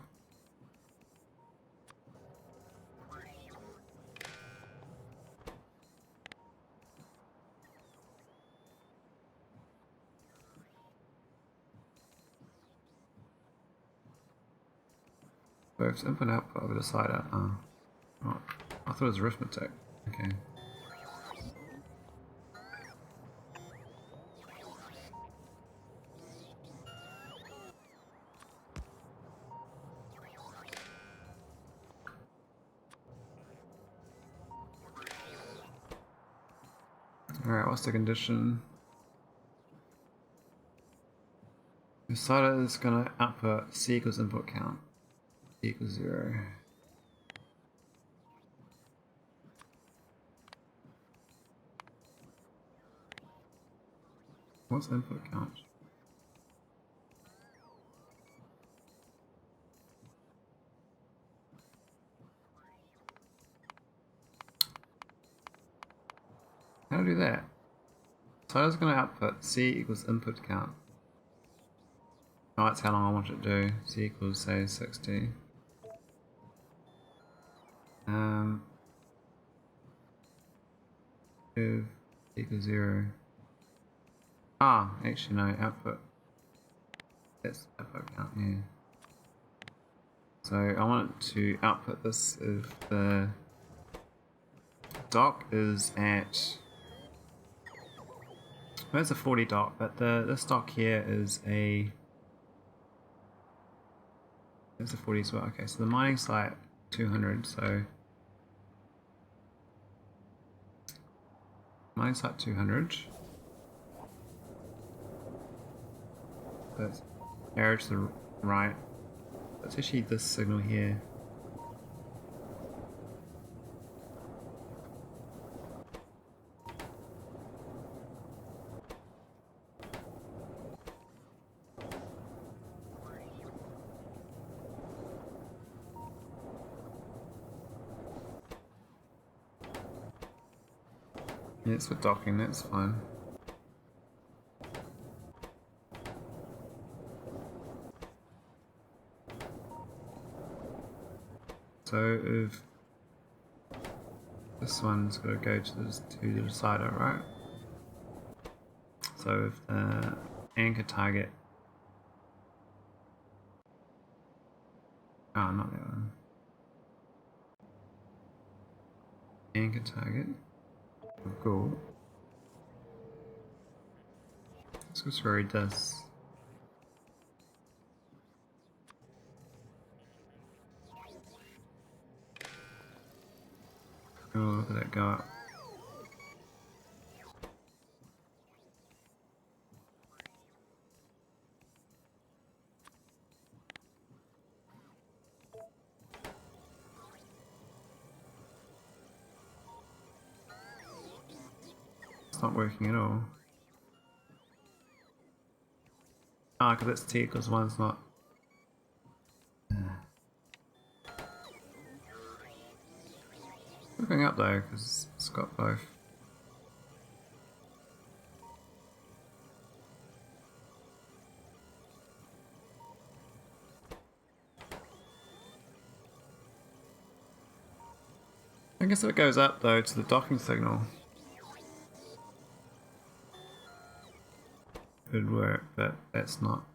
Both input and output of a decider. Oh, I thought it was arithmetic. Okay. Alright, what's the condition? The decider is going to output C equals input count. C equals 0. What's input count? How do I do that? So I was going to output C equals input count. Oh, that's how long I want it to do. C equals, say, 60. If equals 0. Ah, actually no, output. That's output count, yeah. So I want it to output this if the dock is at... Well, it's a 40 dock, but this dock here is a... It's a 40 as well. Okay, so the mining site 200, so... Mining site 200. That's arrow to the right. That's actually this signal here. Yeah, it's for docking, that's fine. So if this one's got to go to the decider, right? So if the anchor target... Oh, not that one. Anchor target Cool. Let's just read this. Oh, look at that go up. It's not working at all. Ah, because it's T, because one's not. It's going up though, because it's got both. I guess if it goes up though to the docking signal, it would work, but that's not.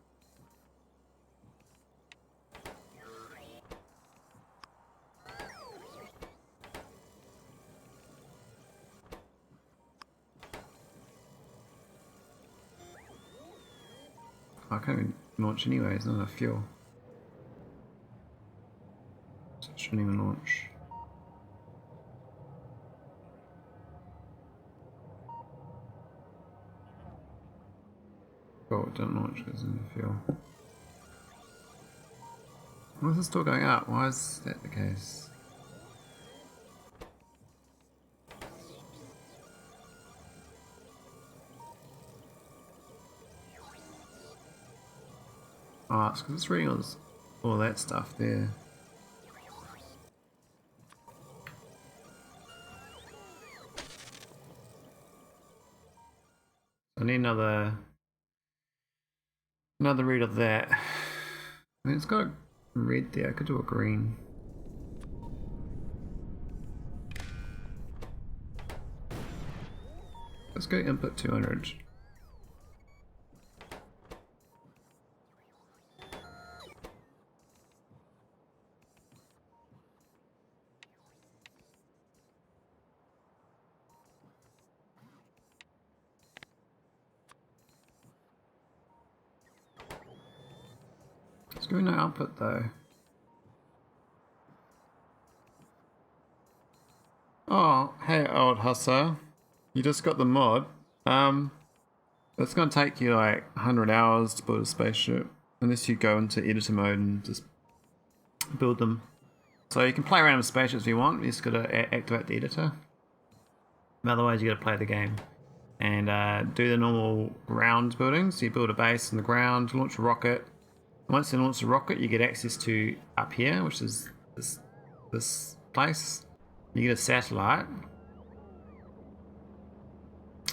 I can't even launch anyway, there's not enough fuel. So it shouldn't even launch. Oh, it didn't launch because of the fuel. Why is it still going up? Why is that the case? Oh, it's because it's reading all that stuff there. I need another read of that. I mean, it's got a red there. I could do a green. Let's go input 200. Let's go no output though. Oh, hey old husser. You just got the mod. It's gonna take you like 100 hours to build a spaceship. Unless you go into editor mode and just build them. So you can play around with spaceships if you want, you just gotta activate the editor. Otherwise you gotta play the game. And do the normal ground building. So you build a base on the ground, launch a rocket. Once you launch the rocket, you get access to up here, which is this place. You get a satellite.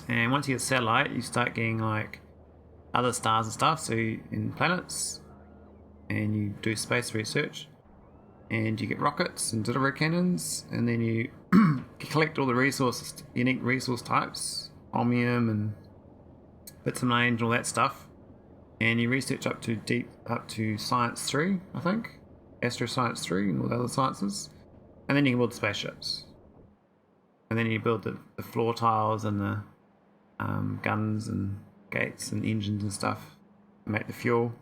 And once you get a satellite, you start getting like other stars and stuff, so in planets. And you do space research. And you get rockets and delivery cannons, and then you collect all the resources, unique resource types, ohmium and bits of range, all that stuff. And you research up to science 3, I think, astro science 3 and all the other sciences, and then you can build the spaceships. And then you build the floor tiles and the guns and gates and engines and stuff, and make the fuel.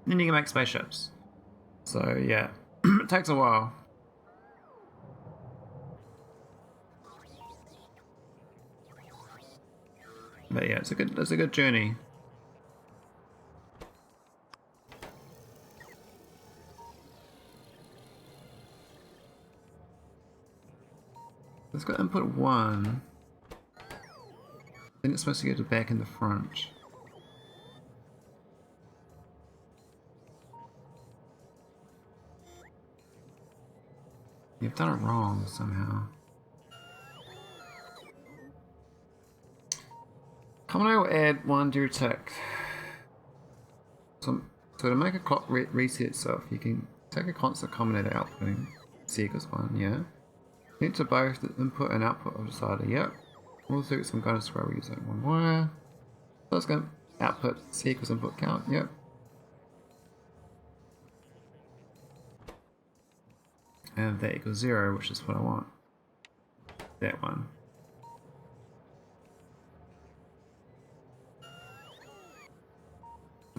And then you can make spaceships. So yeah, it takes a while. But yeah, it's a good journey. Let's go input 1. Then it's supposed to go to back in the front. You've done it wrong somehow. Common will add 1 to your tick. So to make a clock reset itself, you can take a constant combinator outputting C equals 1, yeah. Enter both the input and output of the decider, yep. All circuits from guidance square we use like 1 wire. So it's going to output C equals input count, yep. And that equals 0, which is what I want. That one.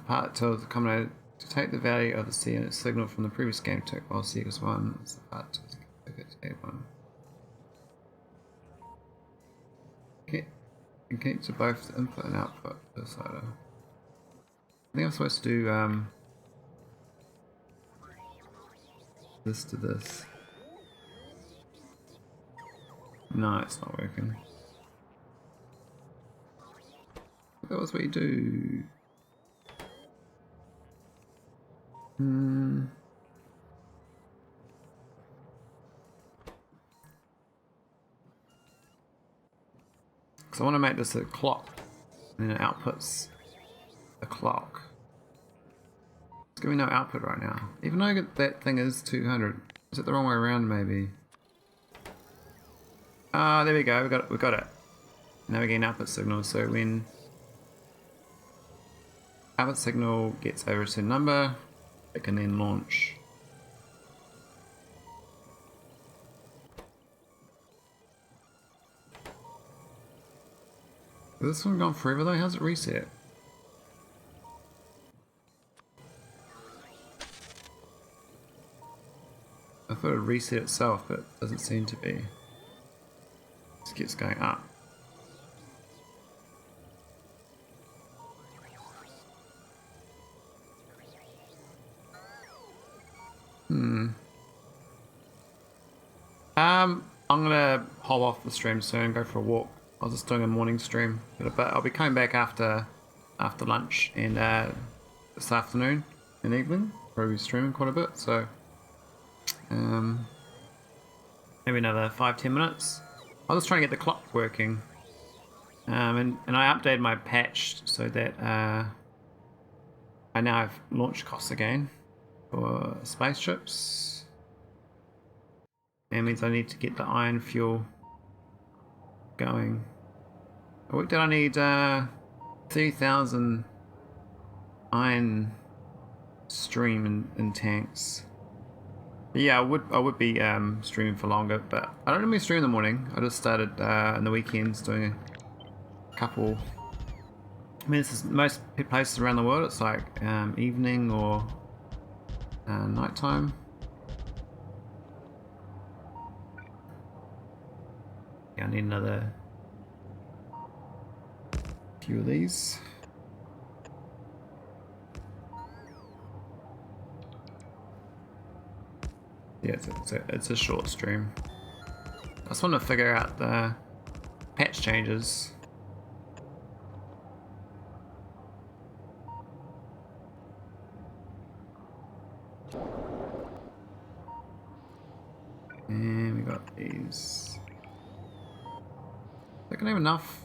part tells the combinator to take the value of the C and its signal from the previous game tick while C equals 1. It's the part tells it to A1. And keep to both the input and output of the decider. I think I'm supposed to do this to this. No, it's not working. That was what you do. Because I want to make this a clock, and then it outputs a clock. It's giving no output right now. Even though that thing is 200. Is it the wrong way around maybe? Ah, there we go, we got it. Now we're getting output signal, so when output signal gets over a certain number, it can then launch. Is this one gone forever though? How's it reset? I thought it would reset itself, but it doesn't seem to be. It just keeps going up. I'm gonna hop off the stream soon, go for a walk. I was just doing a morning stream, but I'll be coming back after lunch and this afternoon and evening. Probably streaming quite a bit, so maybe another 5-10 minutes. I was trying to get the clock working, and I updated my patch so that I now have launch costs again for spaceships. That means I need to get the iron fuel going. I worked out I need 30,000 iron stream in tanks. But yeah, I would be streaming for longer, but I don't normally stream in the morning. I just started in the weekends doing a couple. I mean, this is most places around the world. It's like evening or nighttime. Yeah, I need another few of these. Yeah, it's a short stream. I just want to figure out the patch changes. And we got these. I can have enough.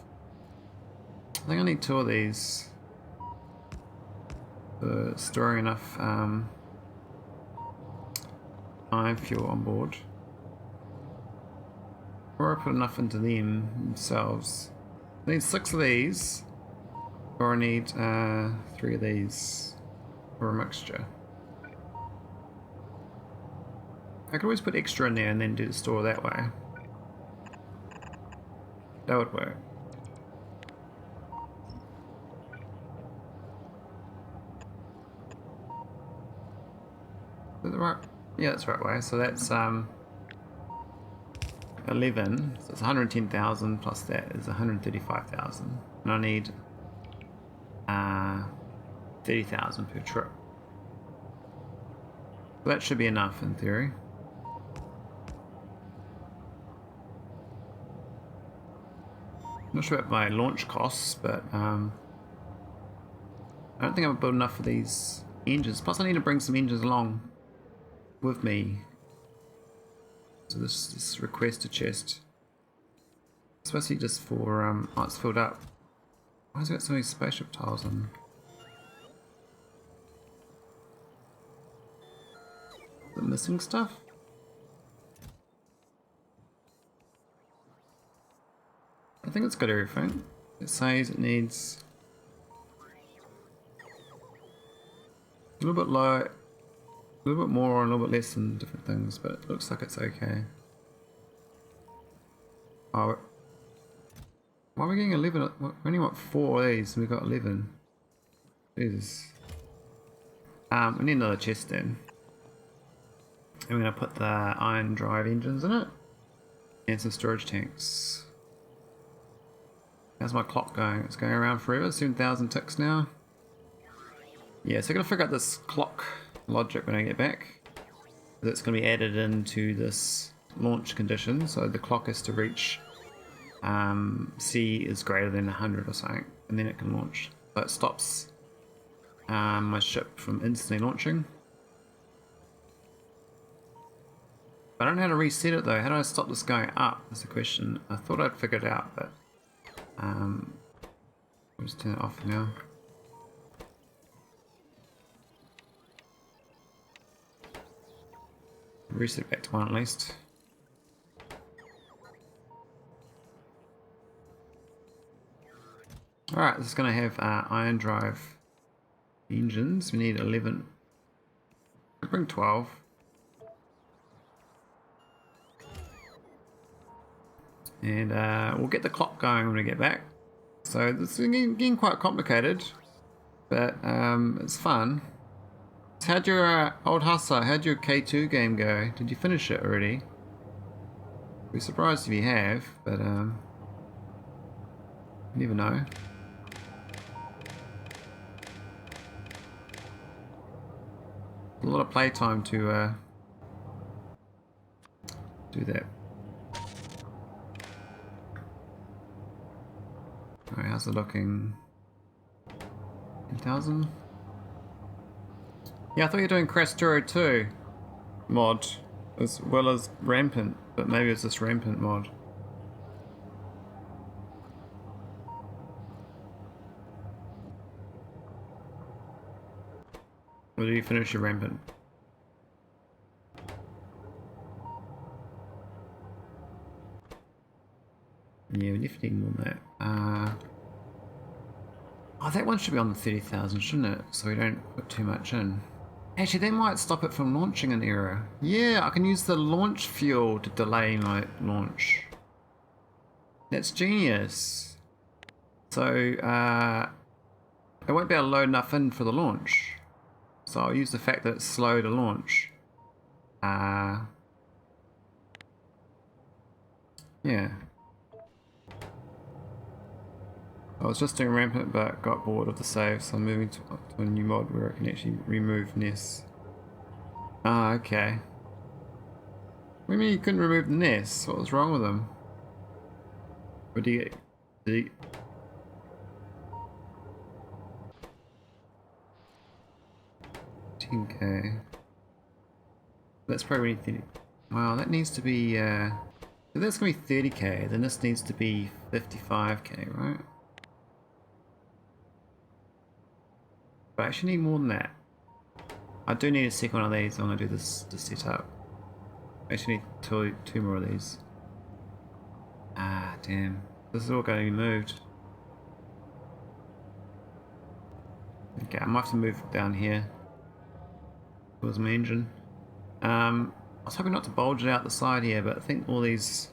I think I need 2 of these for storing enough iron fuel on board. Or I put enough into them themselves. I need 6 of these, or I need 3 of these, or a mixture. I could always put extra in there and then do the store that way. That would work. Is that the right? Yeah, that's the right way. So that's 11. So it's 110,000 plus that is 135,000, and I need 30,000 per trip. So that should be enough in theory. Not sure about my launch costs, but I don't think I've built enough for these engines. Plus I need to bring some engines along with me. So this request a chest. Especially just for, oh, it's filled up. Why has it got so many spaceship tiles on? Is it missing stuff? I think it's got everything. It says it needs a little bit low, a little bit more, and a little bit less than different things, but it looks like it's okay. Oh, why are we getting 11? We only want 4 of these, and we got 11. Jesus. We need another chest then. And we're going to put the iron drive engines in it. And some storage tanks. How's my clock going? It's going around forever. 7,000 ticks now. Yeah, so I'm going to figure out this clock logic when I get back. It's going to be added into this launch condition. So the clock has to reach C is greater than 100 or something. And then it can launch. So it stops my ship from instantly launching. I don't know how to reset it though. How do I stop this going up? That's the question. I thought I'd figured it out, but I'll just turn it off now. Reset back to 1 at least. Alright, this is going to have iron drive engines. We need 11. I'll bring 12. And we'll get the clock going when we get back. So this is getting quite complicated, but it's fun. So how'd your old hustler, how'd your K2 game go? Did you finish it already? I'd be surprised if you have, but you never know. A lot of playtime to do that. Alright, how's it looking? 10,000? Yeah, I thought you were doing Krastorio 2 mod as well as Rampant, but maybe it's this Rampant mod. Or did you finish your Rampant? Yeah, we definitely need more than that. Oh, that one should be on the 30,000, shouldn't it? So we don't put too much in. Actually, they might stop it from launching an error. Yeah, I can use the launch fuel to delay my launch. That's genius. So, I won't be able to load enough in for the launch. So I'll use the fact that it's slow to launch. Yeah. I was just doing Rampant but got bored of the save, so I'm moving to a new mod where I can actually remove nests. Ah, okay. What do you mean you couldn't remove the nests? What was wrong with them? What do you get? 10k. That's probably 30. Wow, that needs to be so that's gonna be 30k, then this needs to be 55k, right? But I actually need more than that. I do need a second one of these. I'm gonna do this to set up. I actually need two more of these. Ah, damn. This is all going to be moved. Okay, I might have to move down here. Towards my engine. I was hoping not to bulge it out the side here, but I think all these...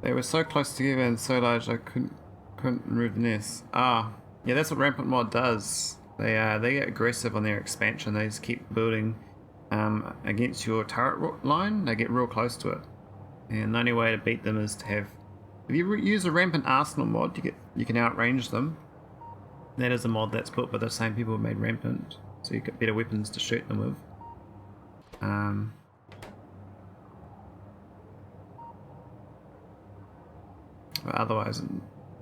They were so close together and so large I couldn't remove the nests. Ah, yeah, that's what Rampant Mod does. They get aggressive on their expansion. They just keep building against your turret line. They get real close to it. And the only way to beat them is to have... If you use a Rampant Arsenal mod, you can outrange them. That is a mod that's put by the same people who made Rampant. So you've got better weapons to shoot them with. But otherwise,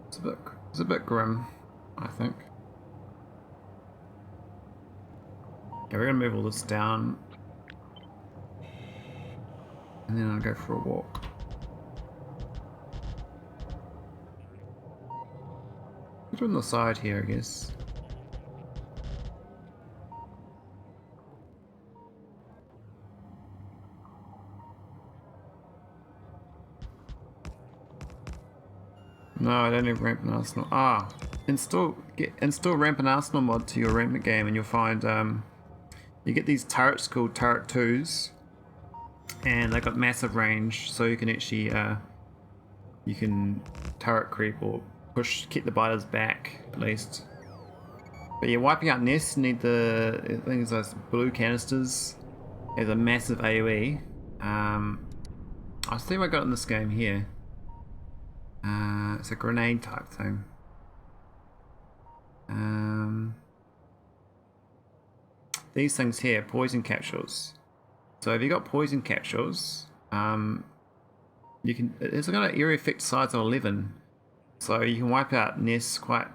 it's a bit grim, I think. Okay, we're gonna move all this down, and then I'll go for a walk. Put it on the side here, I guess. No, I don't have Rampant Arsenal. Ah, install Rampant Arsenal mod to your Rampant game, and you'll find you get these turrets called Turret 2s, and they got massive range, so you can actually you can turret creep or keep the biters back at least. But yeah, wiping out nests, you need the, I think it's those blue canisters. There's a massive AoE. I'll see what I got in this game here. It's a grenade type thing. These things here, poison capsules. So if you got poison capsules, you can. It's got an area effect size of 11, so you can wipe out nests quite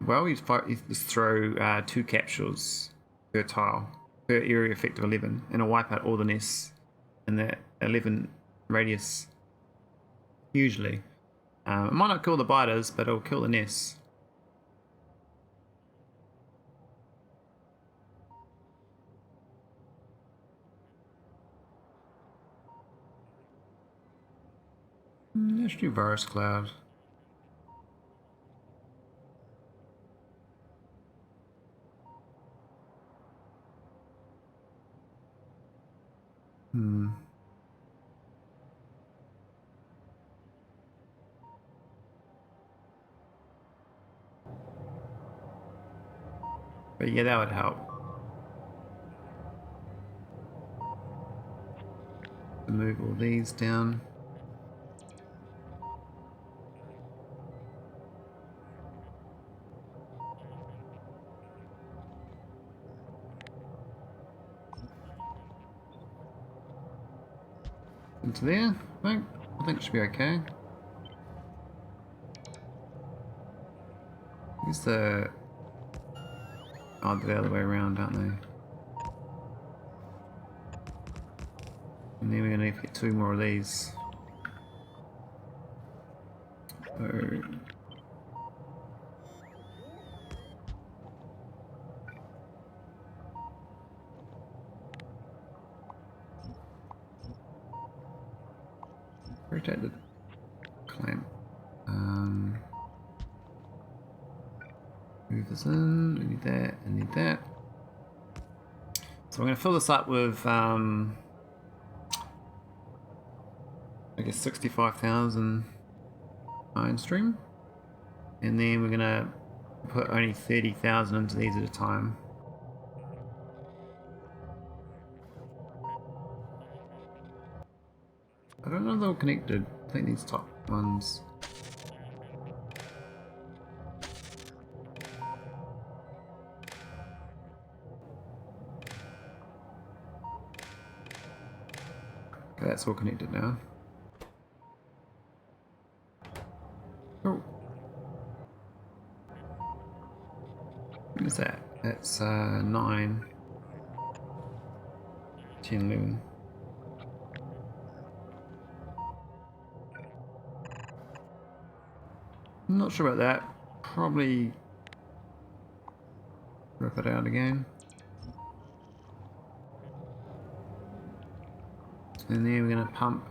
well. You just throw 2 capsules per tile per area effect of 11, and it'll wipe out all the nests in that 11 radius. Usually, it might not kill the biters, but it'll kill the nests. Let's do virus cloud. But yeah, that would help. Move all these down. Into there, I think it should be okay. Use the... Oh, they're the other way around, aren't they? And then we're gonna need to get 2 more of these. So... rotate the clamp. Move this in, we need that, and need that. So we're going to fill this up with, I guess 65,000 iron stream. And then we're going to put only 30,000 into these at a time. I don't know if they're all connected. I think these top ones. Okay, that's all connected now. Oh. What is that? That's 9, 10, 11. I'm not sure about that. Probably rip it out again. And then we're going to pump.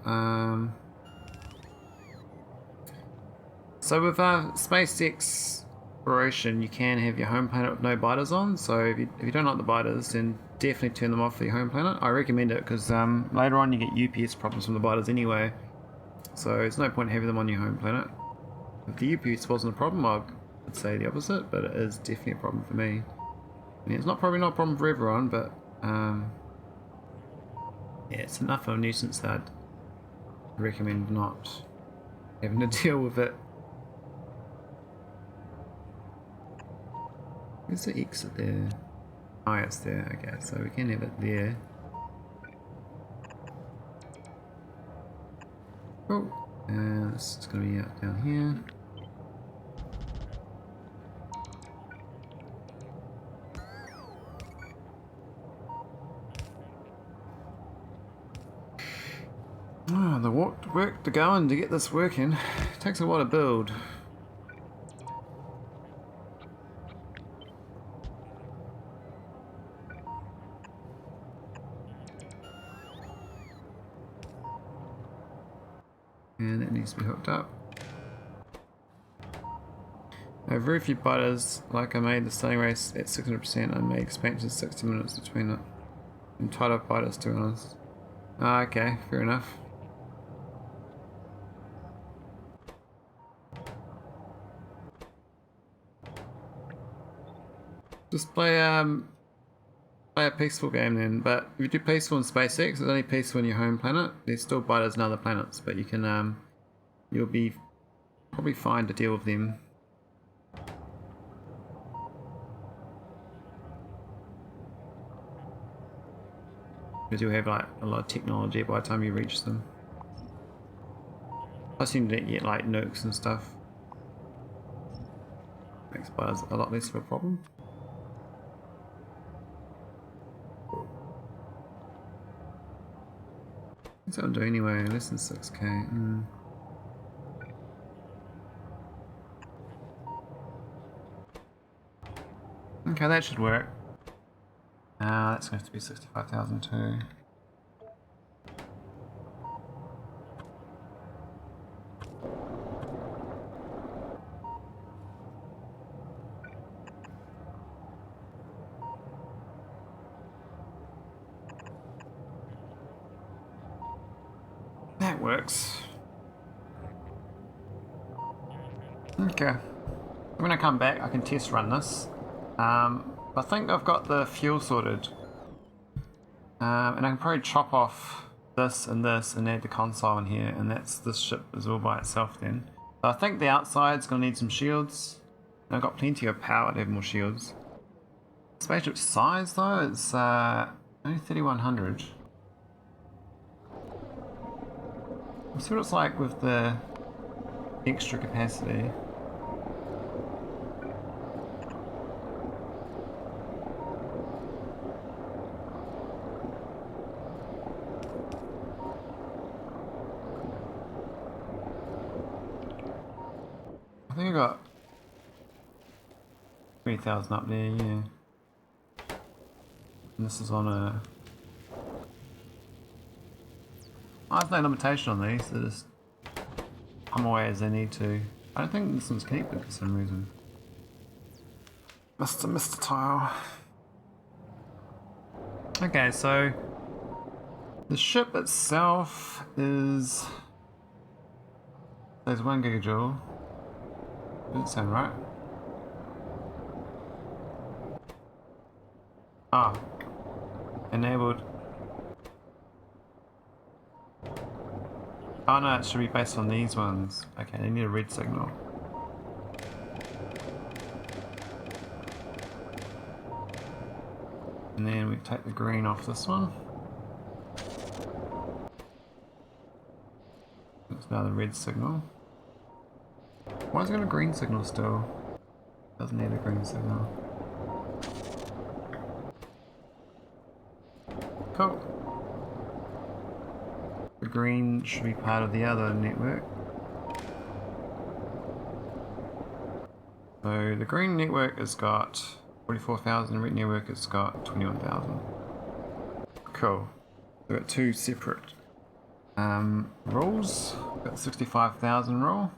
So with Space Exploration, you can have your home planet with no biters on. So if you don't like the biters, then definitely turn them off for your home planet. I recommend it because later on you get UPS problems from the biters anyway. So there's no point having them on your home planet. If the UPS wasn't a problem, I would say the opposite, but it is definitely a problem for me. I mean, it's probably not a problem for everyone, but yeah, it's enough of a nuisance that I'd recommend not having to deal with it. Where's the exit there? Oh, yeah, it's there. Okay, so we can have it there. Oh, and this is going to be out down here. Oh, the work to go in to get this working. It takes a while to build. And it needs to be hooked up. I have very few biters, like I made the starting race at 600%. I made expansions 60 minutes between it. And tied up biters, to be honest. Ah, okay, fair enough. Just play a peaceful game then. But if you do peaceful in SpaceX, it's only peaceful in your home planet. There's still biters in other planets, but you can you'll be probably fine to deal with them. Because you'll have like a lot of technology by the time you reach them. Plus you can get like nukes and stuff. Makes biters a lot less of a problem. What's that do anyway? Less than 6k. Okay, that should work. That's going to have to be 65,000 too. That works. Okay. When I come back, I can test run this. I think I've got the fuel sorted. And I can probably chop off this and add the console in here, and this ship is all by itself then. So I think the outside's going to need some shields. And I've got plenty of power to have more shields. Spaceship size though, it's only 3,100. Let's see what it's like with the extra capacity. I think I got 3,000 up there, yeah. And this is on a... Oh, there's no limitation on these, they just come away as they need to. I don't think this one's connected for some reason. Mr. Tile. Okay, so the ship itself is... There's 1 gigajoule. Doesn't sound right. Ah. Enabled. Oh no, it should be based on these ones. Okay, they need a red signal. And then we take the green off this one. That's now the red signal. Why is it got a green signal still? Doesn't need a green signal. Cool. The green should be part of the other network. So the green network has got 44,000, the red network has got 21,000. Cool. We've got 2 separate rules. We've got the 65,000 rule.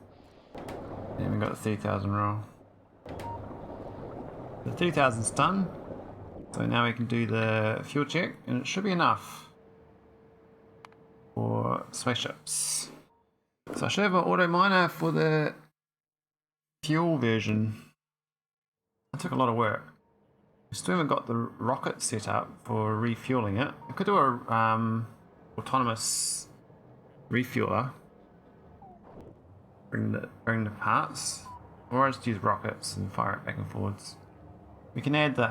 And we've got the 3,000 rule. The 3,000's done. So now we can do the fuel check, and it should be enough for spaceships. So I should have an auto miner for the fuel version. That took a lot of work. We still haven't got the rocket set up for refueling it. I could do a autonomous refueler. Bring the parts, or I just use rockets and fire it back and forwards. We can add the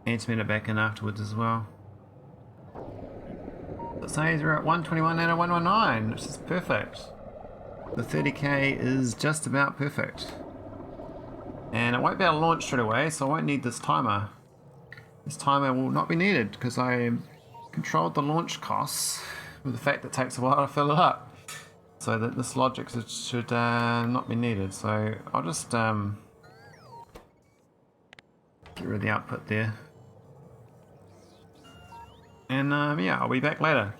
antimatter back in afterwards as well. It says we're at 121 out of 119, which is perfect. The 30k is just about perfect. And it won't be able to launch straight away, so I won't need this timer. This timer will not be needed because I controlled the launch costs with the fact that it takes a while to fill it up. So that this logic should not be needed. So I'll just get rid of the output there. And yeah, I'll be back later.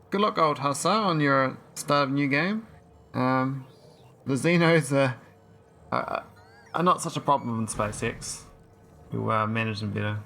Good luck, old Hussar, on your start of a new game. The Xenos are not such a problem in SpaceX. We'll manage them better.